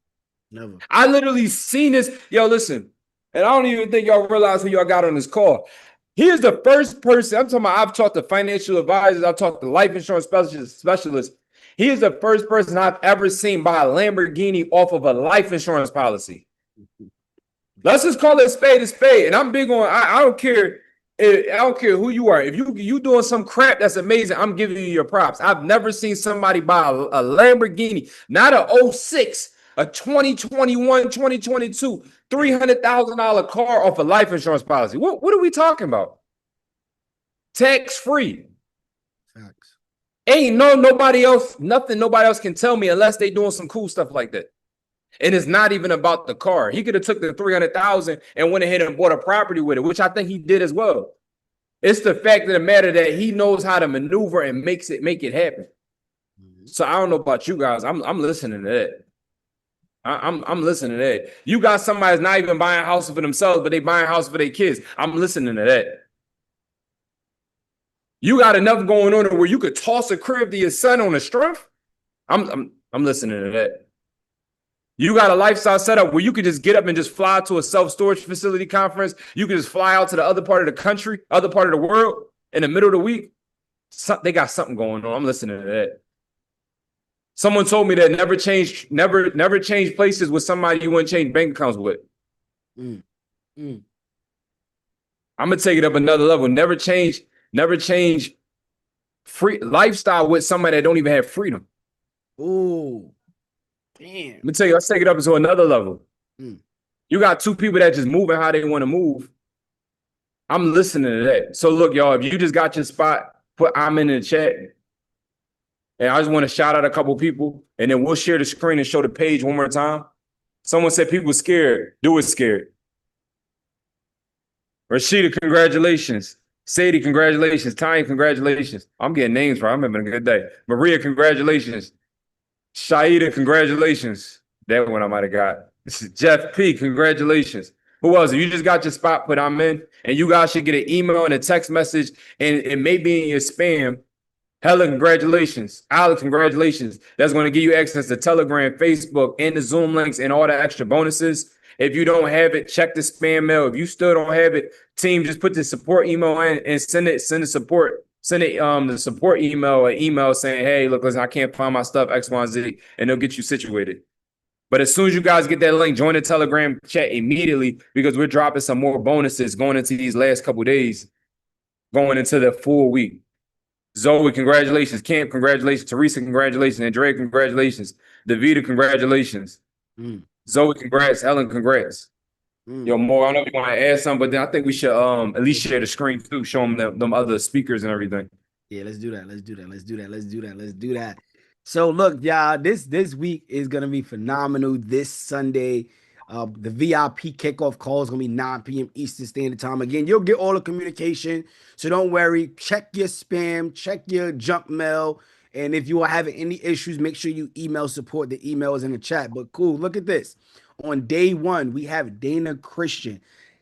Never. I literally seen this. Yo, listen, and I don't even think y'all realize who y'all got on this call. Here's the first person. I'm talking about, I've talked to financial advisors. I've talked to life insurance specialists. He is the first person I've ever seen buy a Lamborghini off of a life insurance policy. Let's just call it a spade. And I'm big on, I don't care. I don't care who you are. If you doing some crap that's amazing, I'm giving you your props. I've never seen somebody buy a Lamborghini, not a 06, a 2021, 2022, $300,000 car off a life insurance policy. What are we talking about? Tax-free. Facts. Ain't nobody else can tell me unless they doing some cool stuff like that. And it's not even about the car. He could have took the $300,000 and went ahead and bought a property with it, which I think he did as well. It's the fact of the matter that he knows how to maneuver and make it happen. Mm-hmm. So I don't know about you guys. I'm listening to that. I'm listening to that. You got somebody that's not even buying a house for themselves, but they buying a house for their kids. I'm listening to that. You got enough going on where you could toss a crib to your son on a strength. I'm listening to that. You got a lifestyle setup where you could just get up and just fly to a self-storage facility conference. You could just fly out to the other part of the country, other part of the world in the middle of the week. They got something going on. I'm listening to that. Someone told me that never change places with somebody you wouldn't change bank accounts with. I'm gonna take it up another level. Never change free lifestyle with somebody that don't even have freedom. Ooh, damn. Let me tell you, let's take it up to another level. You got two people that just moving how they want to move. I'm listening to that. So look, y'all, if you just got your spot, put I'm in the chat. And I just want to shout out a couple people, and then we'll share the screen and show the page one more time. Someone said people scared. Do it scared. Rashida, congratulations. Sadie, congratulations. Tanya, congratulations. I'm getting names right. I'm having a good day. Maria, congratulations. Shaida, congratulations. That one I might have got. This is Jeff P. Congratulations. Who else? If you just got your spot put, I'm in, and you guys should get an email and a text message, and it may be in your spam. Hella, congratulations. Alex, congratulations. That's going to give you access to Telegram, Facebook, and the Zoom links and all the extra bonuses. If you don't have it, check the spam mail. If you still don't have it, team, just put the support email in and send the support. Send it the support email or email saying, hey, look, listen, I can't find my stuff, X, Y, Z, and they'll get you situated. But as soon as you guys get that link, join the Telegram chat immediately because we're dropping some more bonuses going into these last couple days, going into the full week. Zoe, congratulations. Camp, congratulations. Teresa, congratulations. Andrea, congratulations. Davida, congratulations. Zoe, congrats. Ellen, congrats. Yo, Mo, I don't know if you want to add something, but then I think we should at least share the screen too, show them other speakers and everything. Yeah, let's do that. So look, y'all, this week is gonna be phenomenal. This Sunday, the VIP kickoff call is gonna be 9 p.m. Eastern Standard Time. Again, you'll get all the communication, so don't worry. Check your spam, check your junk mail, and if you are having any issues, make sure you email support. The email is in the chat. But cool, look at this. On day one, we have Dana Christian.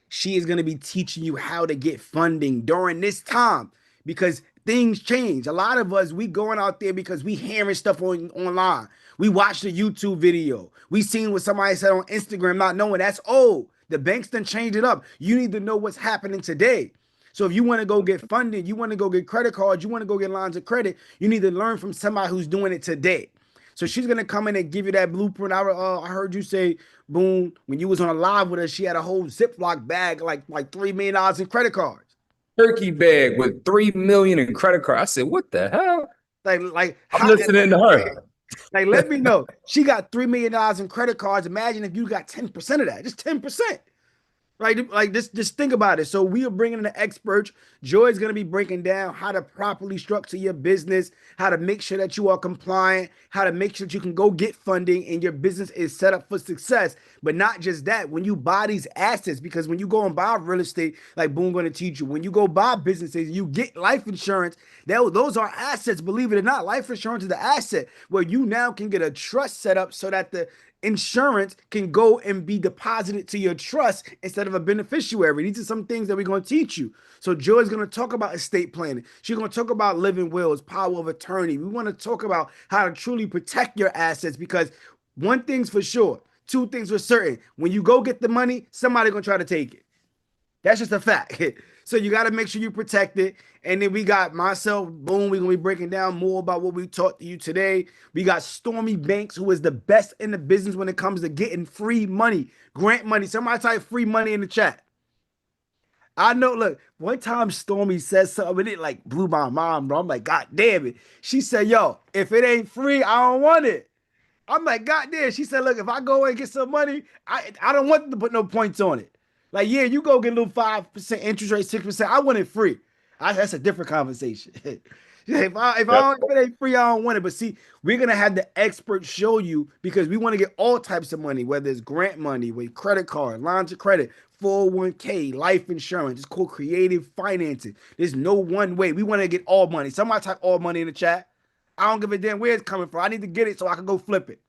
She is gonna be teaching you how to get funding during this time because things change. A lot of us, we going out there because we hearing stuff online. We watched a YouTube video. We seen what somebody said on Instagram, not knowing that's old. The banks done changed it up. You need to know what's happening today. So if you want to go get funding, you want to go get credit cards, you want to go get lines of credit, you need to learn from somebody who's doing it today. So she's gonna come in and give you that blueprint. I heard you say, Boone, when you was on a live with her, she had a whole Ziploc bag, like $3 million in credit cards. Turkey bag with $3 million in credit card. I said, what the hell? Like I'm listening to her. Like, let me know. She got $3 million in credit cards. Imagine if you got 10% of that, just 10%. Right? Like this, just think about it. So we are bringing in the experts. Joy is going to be breaking down how to properly structure your business, how to make sure that you are compliant, how to make sure that you can go get funding and your business is set up for success. But not just that, when you buy these assets, because when you go and buy real estate, like Boone going to teach you, when you go buy businesses, you get life insurance. Those are assets, believe it or not. Life insurance is the asset where you now can get a trust set up so that the insurance can go and be deposited to your trust instead of a beneficiary. These are some things that we're going to teach you. So Joy's going to talk about estate planning. She's going to talk about living wills, power of attorney. We want to talk about how to truly protect your assets because one thing's for sure, two things for certain. When you go get the money, somebody's going to try to take it. That's just a fact. So you got to make sure you protect it. And then we got myself, Boom. We're going to be breaking down more about what we taught to you today. We got Stormy Banks, who is the best in the business when it comes to getting free money, grant money. Somebody type free money in the chat. I know, look, one time Stormy said something, it like blew my mind, bro. I'm like, God damn it. She said, yo, if it ain't free, I don't want it. I'm like, God damn. She said, look, if I go and get some money, I don't want to put no points on it. Like, yeah, you go get a little 5% interest rate, 6%. I want it free. That's a different conversation. if it ain't free, I don't want it. But see, we're gonna have the experts show you because we want to get all types of money, whether it's grant money, with credit card, lines of credit, 401k, life insurance. It's called creative financing. There's no one way. We want to get all money. Somebody type all money in the chat. I don't give a damn where it's coming from. I need to get it so I can go flip it.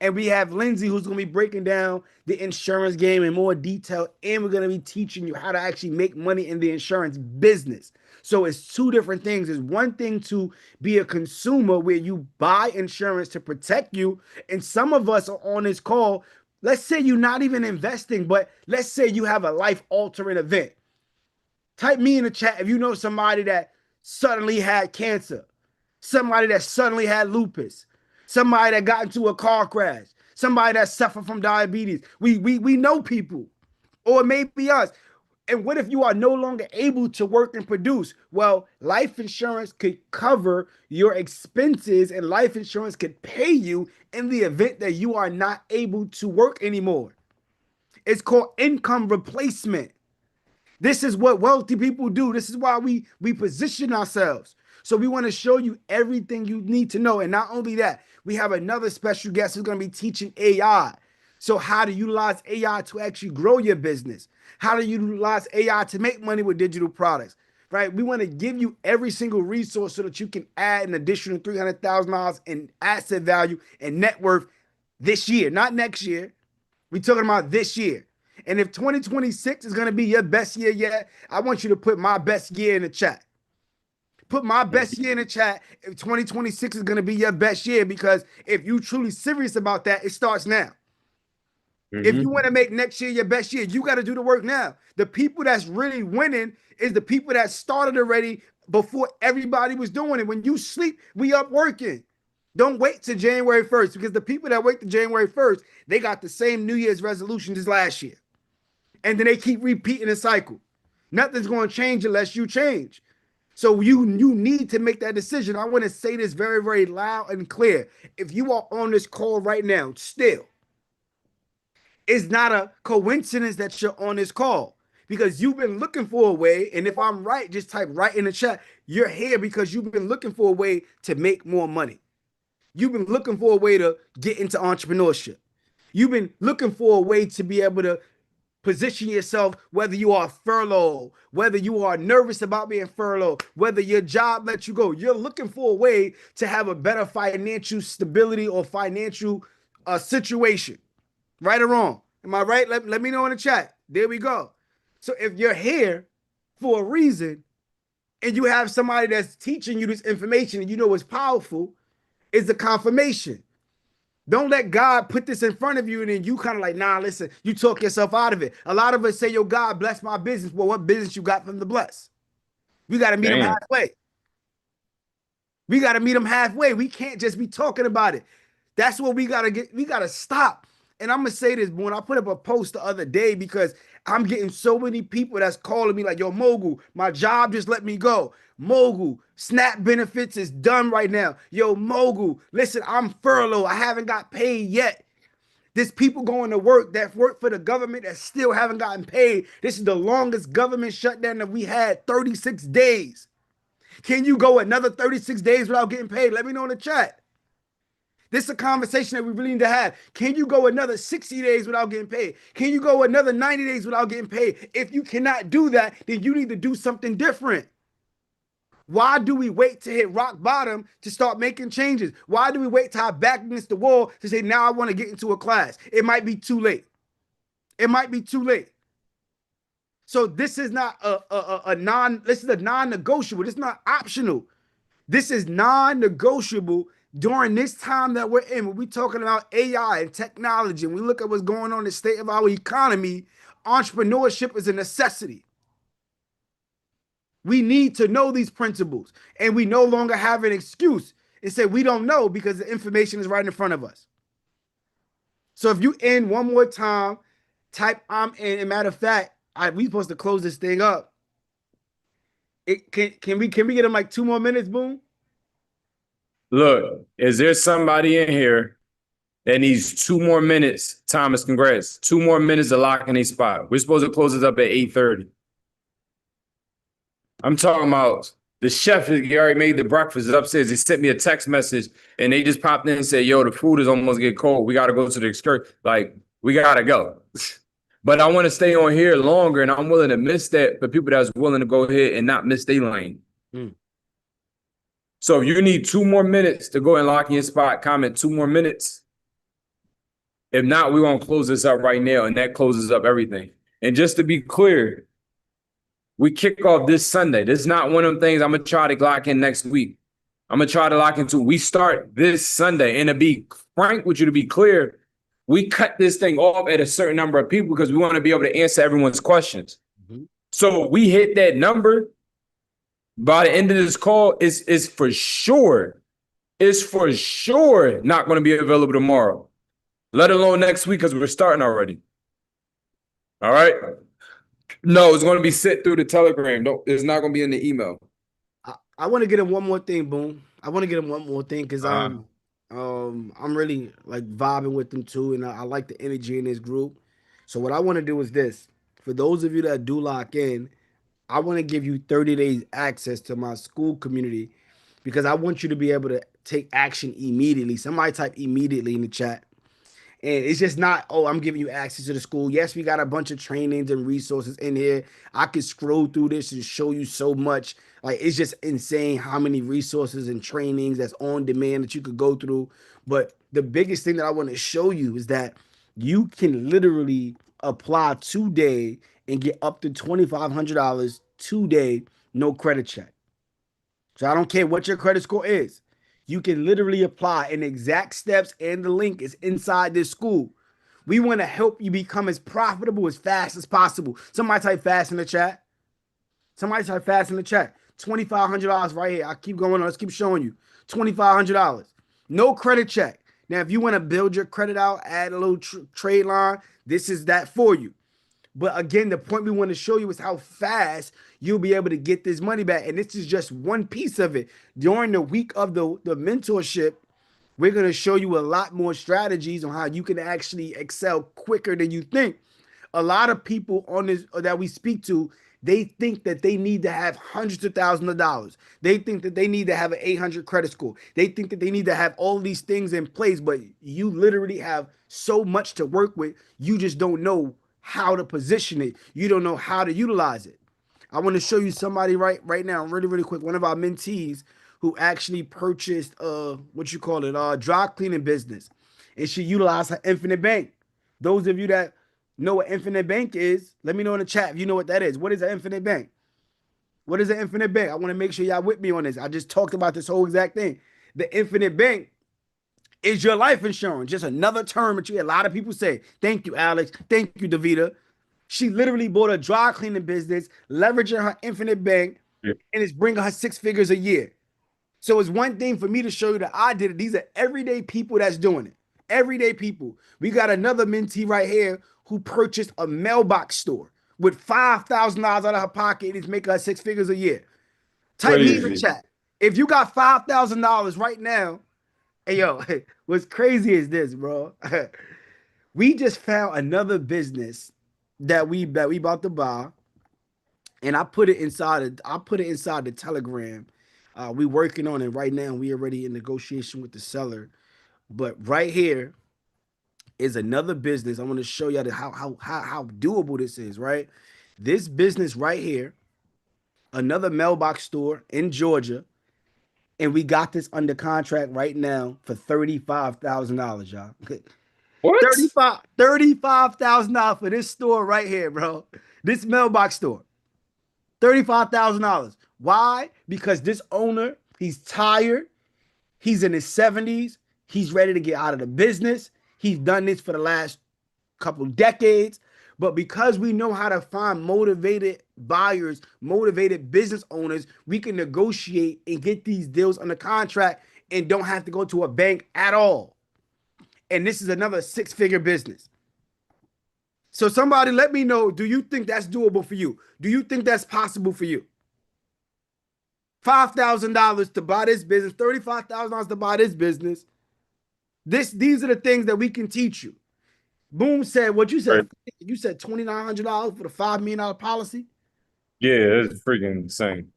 And we have Lindsay, who's going to be breaking down the insurance game in more detail. And we're going to be teaching you how to actually make money in the insurance business. So it's two different things. It's one thing to be a consumer where you buy insurance to protect you. And some of us are on this call. Let's say you're not even investing, but let's say you have a life-altering event. Type me in the chat if you know somebody that suddenly had cancer, somebody that suddenly had lupus, somebody that got into a car crash, somebody that suffered from diabetes. We know people, or it may be us. And what if you are no longer able to work and produce? Well, life insurance could cover your expenses and life insurance could pay you in the event that you are not able to work anymore. It's called income replacement. This is what wealthy people do. This is why we position ourselves. So we want to show you everything you need to know. And not only that, we have another special guest who's going to be teaching AI. So how to utilize AI to actually grow your business. How to utilize AI to make money with digital products. right? We want to give you every single resource so that you can add an additional $300,000 in asset value and net worth this year, not next year. We're talking about this year. And if 2026 is going to be your best year yet, I want you to put my best year in the chat. Put my best year in the chat if 2026 is going to be your best year, because if you truly serious about that, it starts now. If you want to make next year your best year, you got to do the work now. The people that's really winning is the people that started already before everybody was doing it. When you sleep, we up working. Don't wait till January 1st, because the people that wait to January 1st, they got the same New Year's resolutions as last year. And then they keep repeating the cycle. Nothing's going to change unless you change. So you need to make that decision. I want to say this very, very loud and clear. If you are on this call right now, still, it's not a coincidence that you're on this call, because you've been looking for a way. And if I'm right, just type right in the chat. You're here because you've been looking for a way to make more money. You've been looking for a way to get into entrepreneurship. You've been looking for a way to be able to position yourself, whether you are furloughed, whether you are nervous about being furloughed, whether your job lets you go. You're looking for a way to have a better financial stability or financial situation. Right or wrong? Am I right? Let me know in the chat. There we go. So if you're here for a reason and you have somebody that's teaching you this information and you know it's powerful, it's a confirmation. Don't let God put this in front of you and then you kind of like, nah, listen, you talk yourself out of it. A lot of us say, yo, God, bless my business. Well, what business you got from the bless? We got to meet them halfway. We got to meet them halfway. We can't just be talking about it. That's what we got to get. We got to stop. And I'm going to say this, when I put up a post the other day, because I'm getting so many people that's calling me like, yo, Mogul, my job just let me go. Mogul, SNAP benefits is done right now. Yo, Mogul, listen, I'm furloughed. I haven't got paid yet. There's people going to work that work for the government that still haven't gotten paid. This is the longest government shutdown that we had, 36 days. Can you go another 36 days without getting paid? Let me know in the chat. This is a conversation that we really need to have. Can you go another 60 days without getting paid? Can you go another 90 days without getting paid? If you cannot do that, then you need to do something different. Why do we wait to hit rock bottom to start making changes? Why do we wait to have back against the wall to say, now I want to get into a class? It might be too late. It might be too late. So this is not this is a non-negotiable. This is not optional. This is non-negotiable during this time that we're in. When we're talking about AI and technology, and we look at what's going on in the state of our economy, entrepreneurship is a necessity. We need to know these principles, and we no longer have an excuse and say we don't know because the information is right in front of us. So if you in one more time, type I'm in. And matter of fact, we supposed to close this thing up. Can we get them like 2 more minutes, Boom? Look, is there somebody in here that needs 2 more minutes? Thomas, congrats. 2 more minutes to lock in a spot. We're supposed to close this up at 8:30. I'm talking about the chef already made the breakfast upstairs. He sent me a text message and they just popped in and said, yo, the food is almost getting cold. We got to go to the excursion. Like, we got to go. But I want to stay on here longer, and I'm willing to miss that for people that's willing to go ahead and not miss their lane. So if you need 2 more minutes to go and lock in your spot, comment 2 more minutes. If not, we're going to close this up right now, and that closes up everything. And just to be clear, we kick off this Sunday. This is not one of them things I'm going to try to lock in next week. I'm going to try to lock into. We start this Sunday. And to be frank with you, to be clear, we cut this thing off at a certain number of people because we want to be able to answer everyone's questions. So we hit that number. By the end of this call, it's for sure. It's for sure not going to be available tomorrow, let alone next week, because we're starting already. All right. No, it's going to be sent through the Telegram. No, it's not going to be in the email. I want to get him one more thing, Boom. I want to get him one more thing because I'm really like vibing with them too, and I like the energy in this group. So what I want to do is this: for those of you that do lock in, I want to give you 30 days access to my school community because I want you to be able to take action immediately. Somebody type immediately in the chat. And it's just not, oh, I'm giving you access to the school. Yes, we got a bunch of trainings and resources in here. I could scroll through this and show you so much. Like, it's just insane how many resources and trainings that's on demand that you could go through. But the biggest thing that I want to show you is that you can literally apply today and get up to $2,500 today, no credit check. So I don't care what your credit score is. You can literally apply, and exact steps and the link is inside this school. We want to help you become as profitable as fast as possible. Somebody type fast in the chat. Somebody type fast in the chat. $2,500 right here. I keep going on. Let's keep showing you. $2,500. No credit check. Now, if you want to build your credit out, add a little trade line, this is that for you. But again, the point we want to show you is how fast you'll be able to get this money back. And this is just one piece of it. During the week of the mentorship, we're going to show you a lot more strategies on how you can actually excel quicker than you think. A lot of people on this that we speak to, they think that they need to have hundreds of thousands of dollars. They think that they need to have an 800 credit score. They think that they need to have all these things in place, but you literally have so much to work with. You just don't know how to position it. You don't know how to utilize it. I want to show you somebody right now, really quick. One of our mentees who actually purchased dry cleaning business, and she utilized her infinite bank. Those of you that know what infinite bank is, let me know in the chat if you know what that is. What is an infinite bank? What is an infinite bank? I want to make sure y'all with me on this. I just talked about this whole exact thing. The infinite bank is your life insurance. Just another term that you hear a lot of people say. Thank you, Alex. Thank you, Davita. She literally bought a dry cleaning business, leveraging her infinite bank, and it's bringing her 6 figures a year. So it's one thing for me to show you that I did it. These are everyday people that's doing it. Everyday people. We got another mentee right here who purchased a mailbox store with $5,000 out of her pocket and it's making her 6 figures a year. Type me in the chat. If you got $5,000 right now, hey, yo, what's crazy is this, bro. We just found another business that we about to buy, and I put it inside the Telegram. We working on it right now. We already in negotiation with the seller, but right here is another business. I want to show you how doable this is. Right, this business right here, another mailbox store in Georgia. And we got this under contract right now for $35,000, y'all. What? $35,000 for this store right here, bro. This mailbox store. $35,000. Why? Because this owner, he's tired. He's in his 70s. He's ready to get out of the business. He's done this for the last couple decades. But because we know how to find motivated buyers, motivated business owners, we can negotiate and get these deals under contract and don't have to go to a bank at all. And this is another 6-figure business. So somebody let me know, do you think that's doable for you? Do you think that's possible for you? $5,000 to buy this business, $35,000 to buy this business. These are the things that we can teach you. Boom said what you said. Right. You said $2,900 for the $5 million policy. Yeah, it's freaking insane.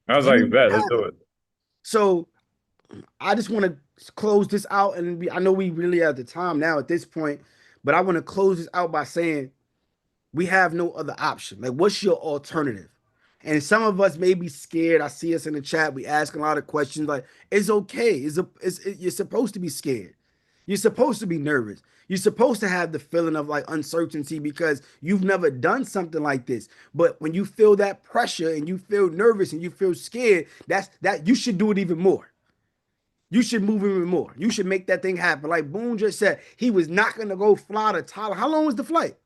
I was like, bet, let's do it. So I just want to close this out, and I know we really have the time now at this point, but I want to close this out by saying we have no other option. Like, what's your alternative? And some of us may be scared. I see us in the chat. We asking a lot of questions. Like, it's okay. You're supposed to be scared. You're supposed to be nervous. You're supposed to have the feeling of like uncertainty because you've never done something like this. But when you feel that pressure and you feel nervous and you feel scared, that you should do it even more. You should move even more. You should make that thing happen. Like Boone just said, he was not going to go fly to Thailand. How long was the flight?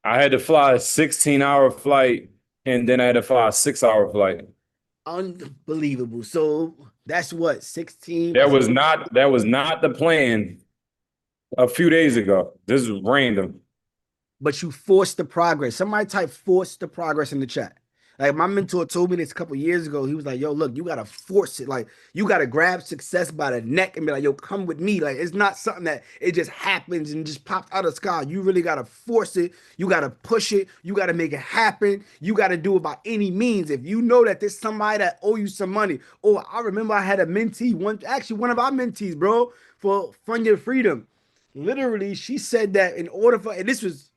I had to fly a 16-hour flight, and then I had to fly a 6-hour flight. Unbelievable. So that's what, 16? That was not the plan a few days ago. This is random. But you forced the progress. Somebody type force the progress in the chat. Like my mentor told me this a couple years ago. He was like, yo, look, you got to force it. Like you got to grab success by the neck and be like, yo, come with me. Like it's not something that it just happens and just pops out of the sky. You really got to force it. You got to push it. You got to make it happen. You got to do it by any means. If you know that there's somebody that owe you some money. Oh, I remember I had a mentee, one of our mentees, bro, for Fund Your Freedom. Literally, she said that in order for, and this was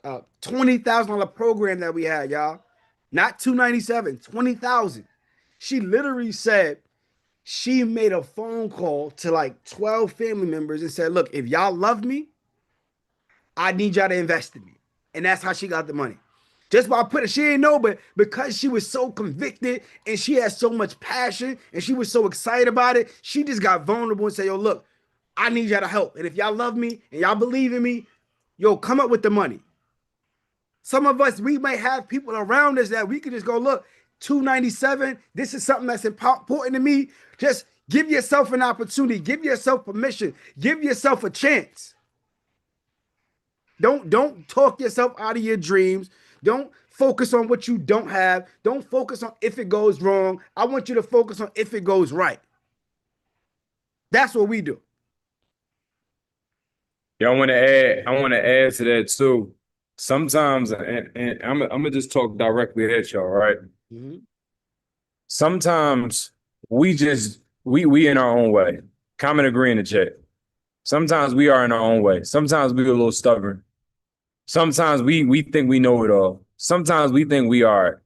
a $20,000 program that we had, y'all. Not 297, 20,000. She literally said she made a phone call to like 12 family members and said, look, if y'all love me, I need y'all to invest in me. And that's how she got the money. Just by putting, she didn't know, but because she was so convicted and she had so much passion and she was so excited about it, she just got vulnerable and said, yo, look, I need y'all to help. And if y'all love me and y'all believe in me, yo, come up with the money. Some of us, we may have people around us that we could just go, look, 297, this is something that's important to me. Just give yourself an opportunity. Give yourself permission. Give yourself a chance. Don't talk yourself out of your dreams. Don't focus on what you don't have. Don't focus on if it goes wrong. I want you to focus on if it goes right. That's what we do. Yeah, I want to add to that too. Sometimes, and I'm gonna just talk directly at y'all, right? Mm-hmm. Sometimes we in our own way. Comment agree in the chat. Sometimes we are in our own way. Sometimes we're a little stubborn. Sometimes we think we know it all. Sometimes we think we are.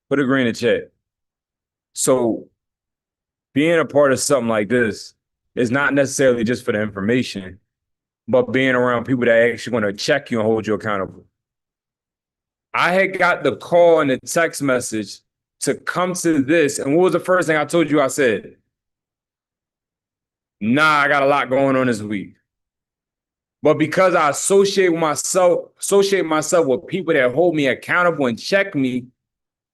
Put agree in the chat. So being a part of something like this is not necessarily just for the information, but being around people that are actually going to check you and hold you accountable. I had got the call and the text message to come to this. And what was the first thing I told you? I said, nah, I got a lot going on this week. But because I associate myself with people that hold me accountable and check me,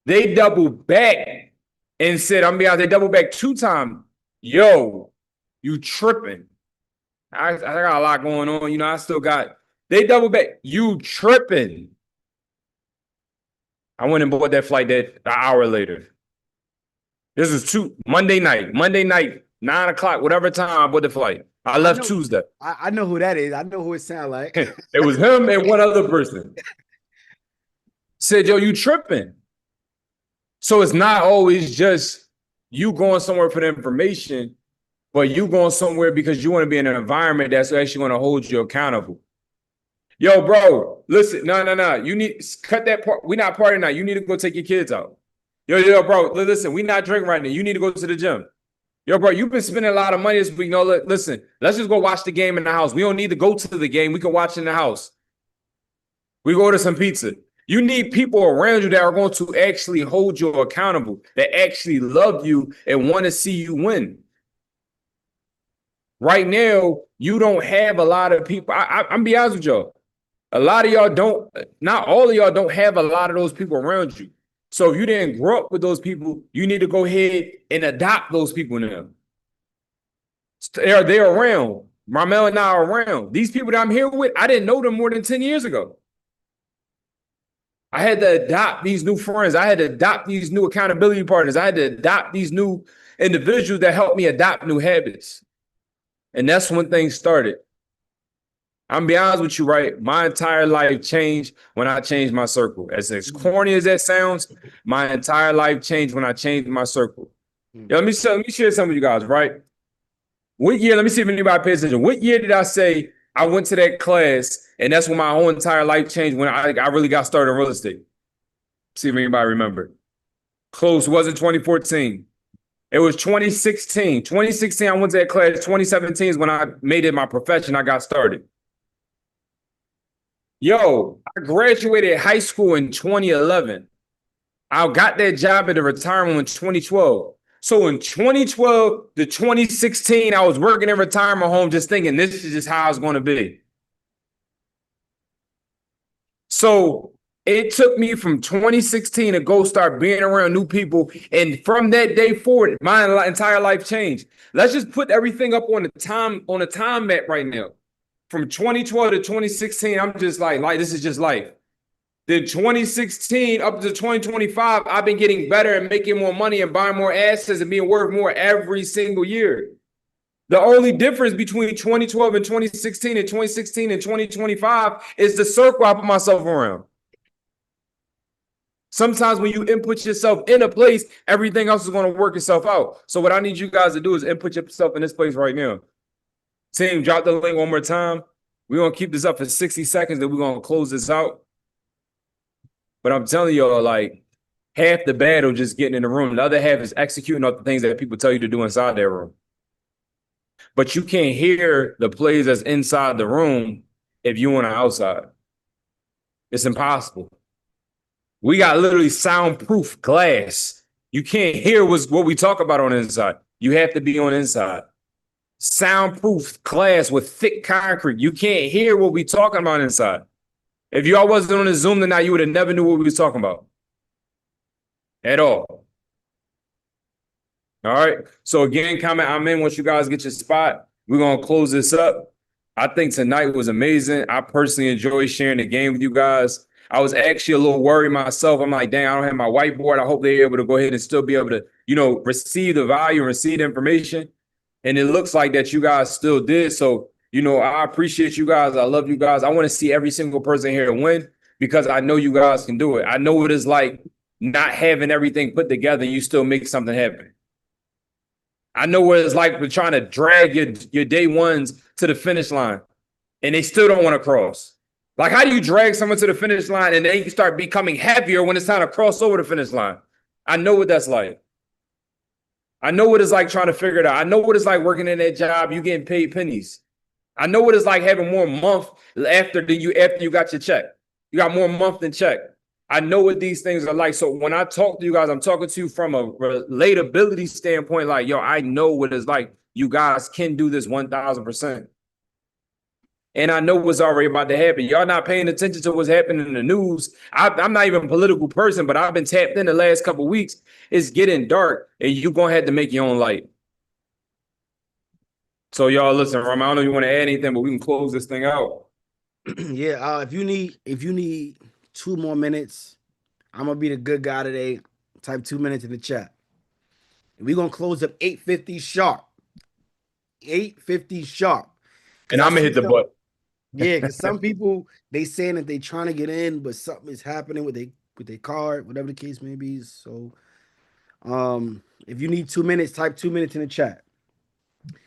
they double back and said, I'm they double back 2 times. Yo, you tripping. I got a lot going on. You know, they double back. You tripping. I went and bought that flight an hour later. This is Monday night, 9 o'clock, whatever time I bought the flight. I left Tuesday. I know who that is. I know who it sounds like. It was him and one other person. Said, yo, you tripping. So it's not always just you going somewhere for the information, but you going somewhere because you want to be in an environment that's actually going to hold you accountable. Yo, bro, listen, no. You need cut that part. We're not partying now. You need to go take your kids out. Yo, bro, listen, we not drinking right now. You need to go to the gym. Yo, bro, you've been spending a lot of money this week. No, listen, let's just go watch the game in the house. We don't need to go to the game. We can watch in the house. We go order some pizza. You need people around you that are going to actually hold you accountable, that actually love you and want to see you win. Right now, you don't have a lot of people. I'm be honest with y'all. A lot of y'all don't, not all of y'all don't have a lot of those people around you. So if you didn't grow up with those people, you need to go ahead and adopt those people now. They're around. Marmel and I are around. These people that I'm here with, I didn't know them more than 10 years ago. I had to adopt these new friends. I had to adopt these new accountability partners. I had to adopt these new individuals that helped me adopt new habits. And that's when things started. I'm be honest with you, right? My entire life changed when I changed my circle. As corny as that sounds, my entire life changed when I changed my circle. Yo, let me share something with you guys, right? What year, let me see if anybody pays attention. What year did I say I went to that class and that's when my whole entire life changed when I really got started in real estate? See if anybody remember. Close, wasn't 2014. It was 2016. 2016, I went to that class. 2017 is when I made it my profession. I got started. Yo, I graduated high school in 2011. I got that job at the retirement in 2012. So in 2012 to 2016, I was working in retirement home just thinking this is just how it's going to be. So it took me from 2016 to go start being around new people. And from that day forward, my entire life changed. Let's just put everything up on the time map right now. From 2012 to 2016, I'm just like this is just life. Then 2016 up to 2025, I've been getting better and making more money and buying more assets and being worth more every single year. The only difference between 2012 and 2016 and 2016 and 2025 is the circle I put myself around. Sometimes when you input yourself in a place, everything else is going to work itself out. So what I need you guys to do is input yourself in this place right now. Team, drop the link one more time. We're gonna keep this up for 60 seconds, then we're gonna close this out. But I'm telling y'all, like, half the battle just getting in the room. The other half is executing all the things that people tell you to do inside their room. But you can't hear the plays that's inside the room if you on the outside. It's impossible. We got literally soundproof glass. You can't hear what we talk about on the inside. You have to be on the inside. Soundproof glass with thick concrete. You can't hear what we talking about inside. If y'all wasn't on the Zoom tonight, you would have never knew what we was talking about. At all. All right. So again, comment I'm in once you guys get your spot. We're gonna close this up. I think tonight was amazing. I personally enjoyed sharing the game with you guys. I was actually a little worried myself. I'm like, dang, I don't have my whiteboard. I hope they're able to go ahead and still be able to, receive the value, receive the information. And it looks like that you guys still did. So, I appreciate you guys. I love you guys. I want to see every single person here win because I know you guys can do it. I know what it's like not having everything put together and you still make something happen. I know what it's like for trying to drag your day ones to the finish line and they still don't want to cross. Like, how do you drag someone to the finish line and they start becoming heavier when it's time to cross over the finish line? I know what that's like. I know what it's like trying to figure it out. I know what it's like working in that job. You getting paid pennies. I know what it's like having more month after you got your check. You got more month than check. I know what these things are like. So when I talk to you guys, I'm talking to you from a relatability standpoint. Like, yo, I know what it's like. You guys can do this 1,000%. And I know what's already about to happen. Y'all not paying attention to what's happening in the news. I'm not even a political person, but I've been tapped in the last couple of weeks. It's getting dark, and you're going to have to make your own light. So y'all listen, Ram, I don't know if you want to add anything, but we can close this thing out. Yeah, if you need 2 more minutes, I'm gonna be the good guy today. Type 2 minutes in the chat. We're gonna close up 8:50 sharp. 8:50 sharp. And I'm gonna hit the button. Yeah, because some people they saying that they trying to get in, but something is happening with their card, whatever the case may be. So, if you need 2 minutes, type 2 minutes in the chat.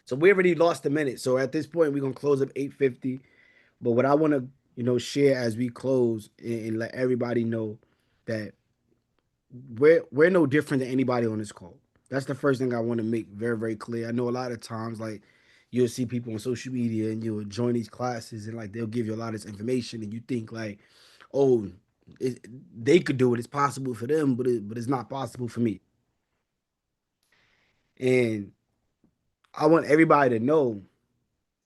So we already lost a minute. So at this point, we're gonna close up 8:50. But what I want to share as we close and let everybody know that we're no different than anybody on this call. That's the first thing I want to make very, very clear. I know a lot of times, like, you'll see people on social media and you'll join these classes and like they'll give you a lot of this information and you think like, oh, they could do it. It's possible for them, but it's not possible for me. And I want everybody to know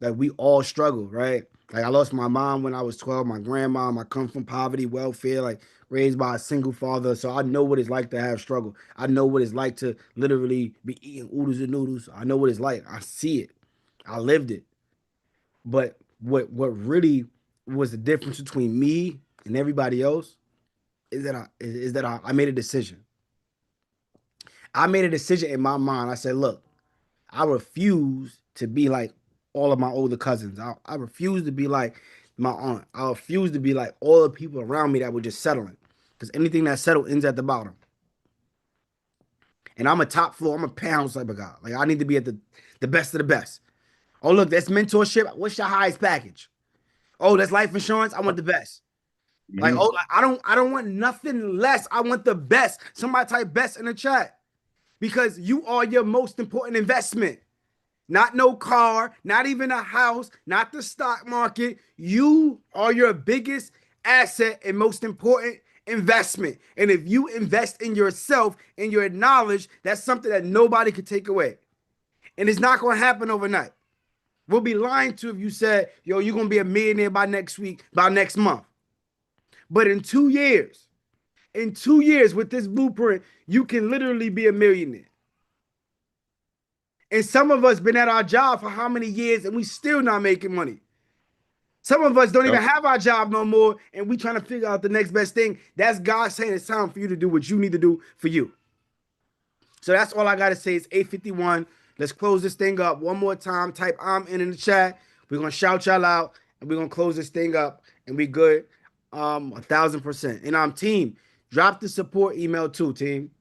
that we all struggle, right? Like, I lost my mom when I was 12, my grandma. I come from poverty, welfare, like raised by a single father. So I know what it's like to have struggle. I know what it's like to literally be eating oodles and noodles. I know what it's like. I see it. I lived it. But what really was the difference between me and everybody else is that I made a decision. I made a decision in my mind. I said, look, I refuse to be like all of my older cousins. I refuse to be like my aunt. I refuse to be like all the people around me that were just settling. Because anything that settled ends at the bottom. And I'm a top floor, I'm a pounds type of guy. Like, I need to be at the best of the best. Oh, look, that's mentorship. What's your highest package? Oh, that's life insurance. I want the best. Like, oh, I don't want nothing less. I want the best. Somebody type best in the chat. Because you are your most important investment. Not no car, not even a house, not the stock market. You are your biggest asset and most important investment. And if you invest in yourself and your knowledge, that's something that nobody can take away. And it's not going to happen overnight. We'll be lying to if you said, yo, you're going to be a millionaire by next week, by next month. But in 2 years with this blueprint, you can literally be a millionaire. And some of us been at our job for how many years and we still not making money. Some of us don't even have our job no more and we trying to figure out the next best thing. That's God saying it's time for you to do what you need to do for you. So that's all I got to say. It's 8:51. Let's close this thing up one more time. Type I'm in the chat. We're going to shout y'all out and we're going to close this thing up and we good 1,000%. And team, drop the support email too, team.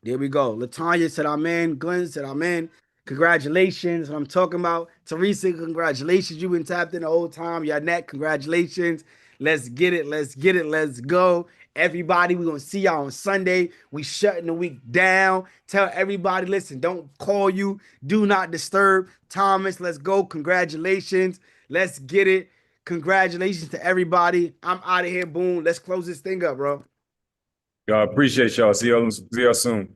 There we go. Latanya said I'm in. Glenn said I'm in. Congratulations. What I'm talking about. Teresa, congratulations. You've been tapped in the whole time. Yanette, congratulations. Let's get it. Let's get it. Let's go. Everybody, we're going to see y'all on Sunday. We shutting the week down. Tell everybody, listen, don't call you. Do not disturb. Thomas, let's go. Congratulations. Let's get it. Congratulations to everybody. I'm out of here. Boom. Let's close this thing up, bro. Y'all appreciate y'all. See y'all soon.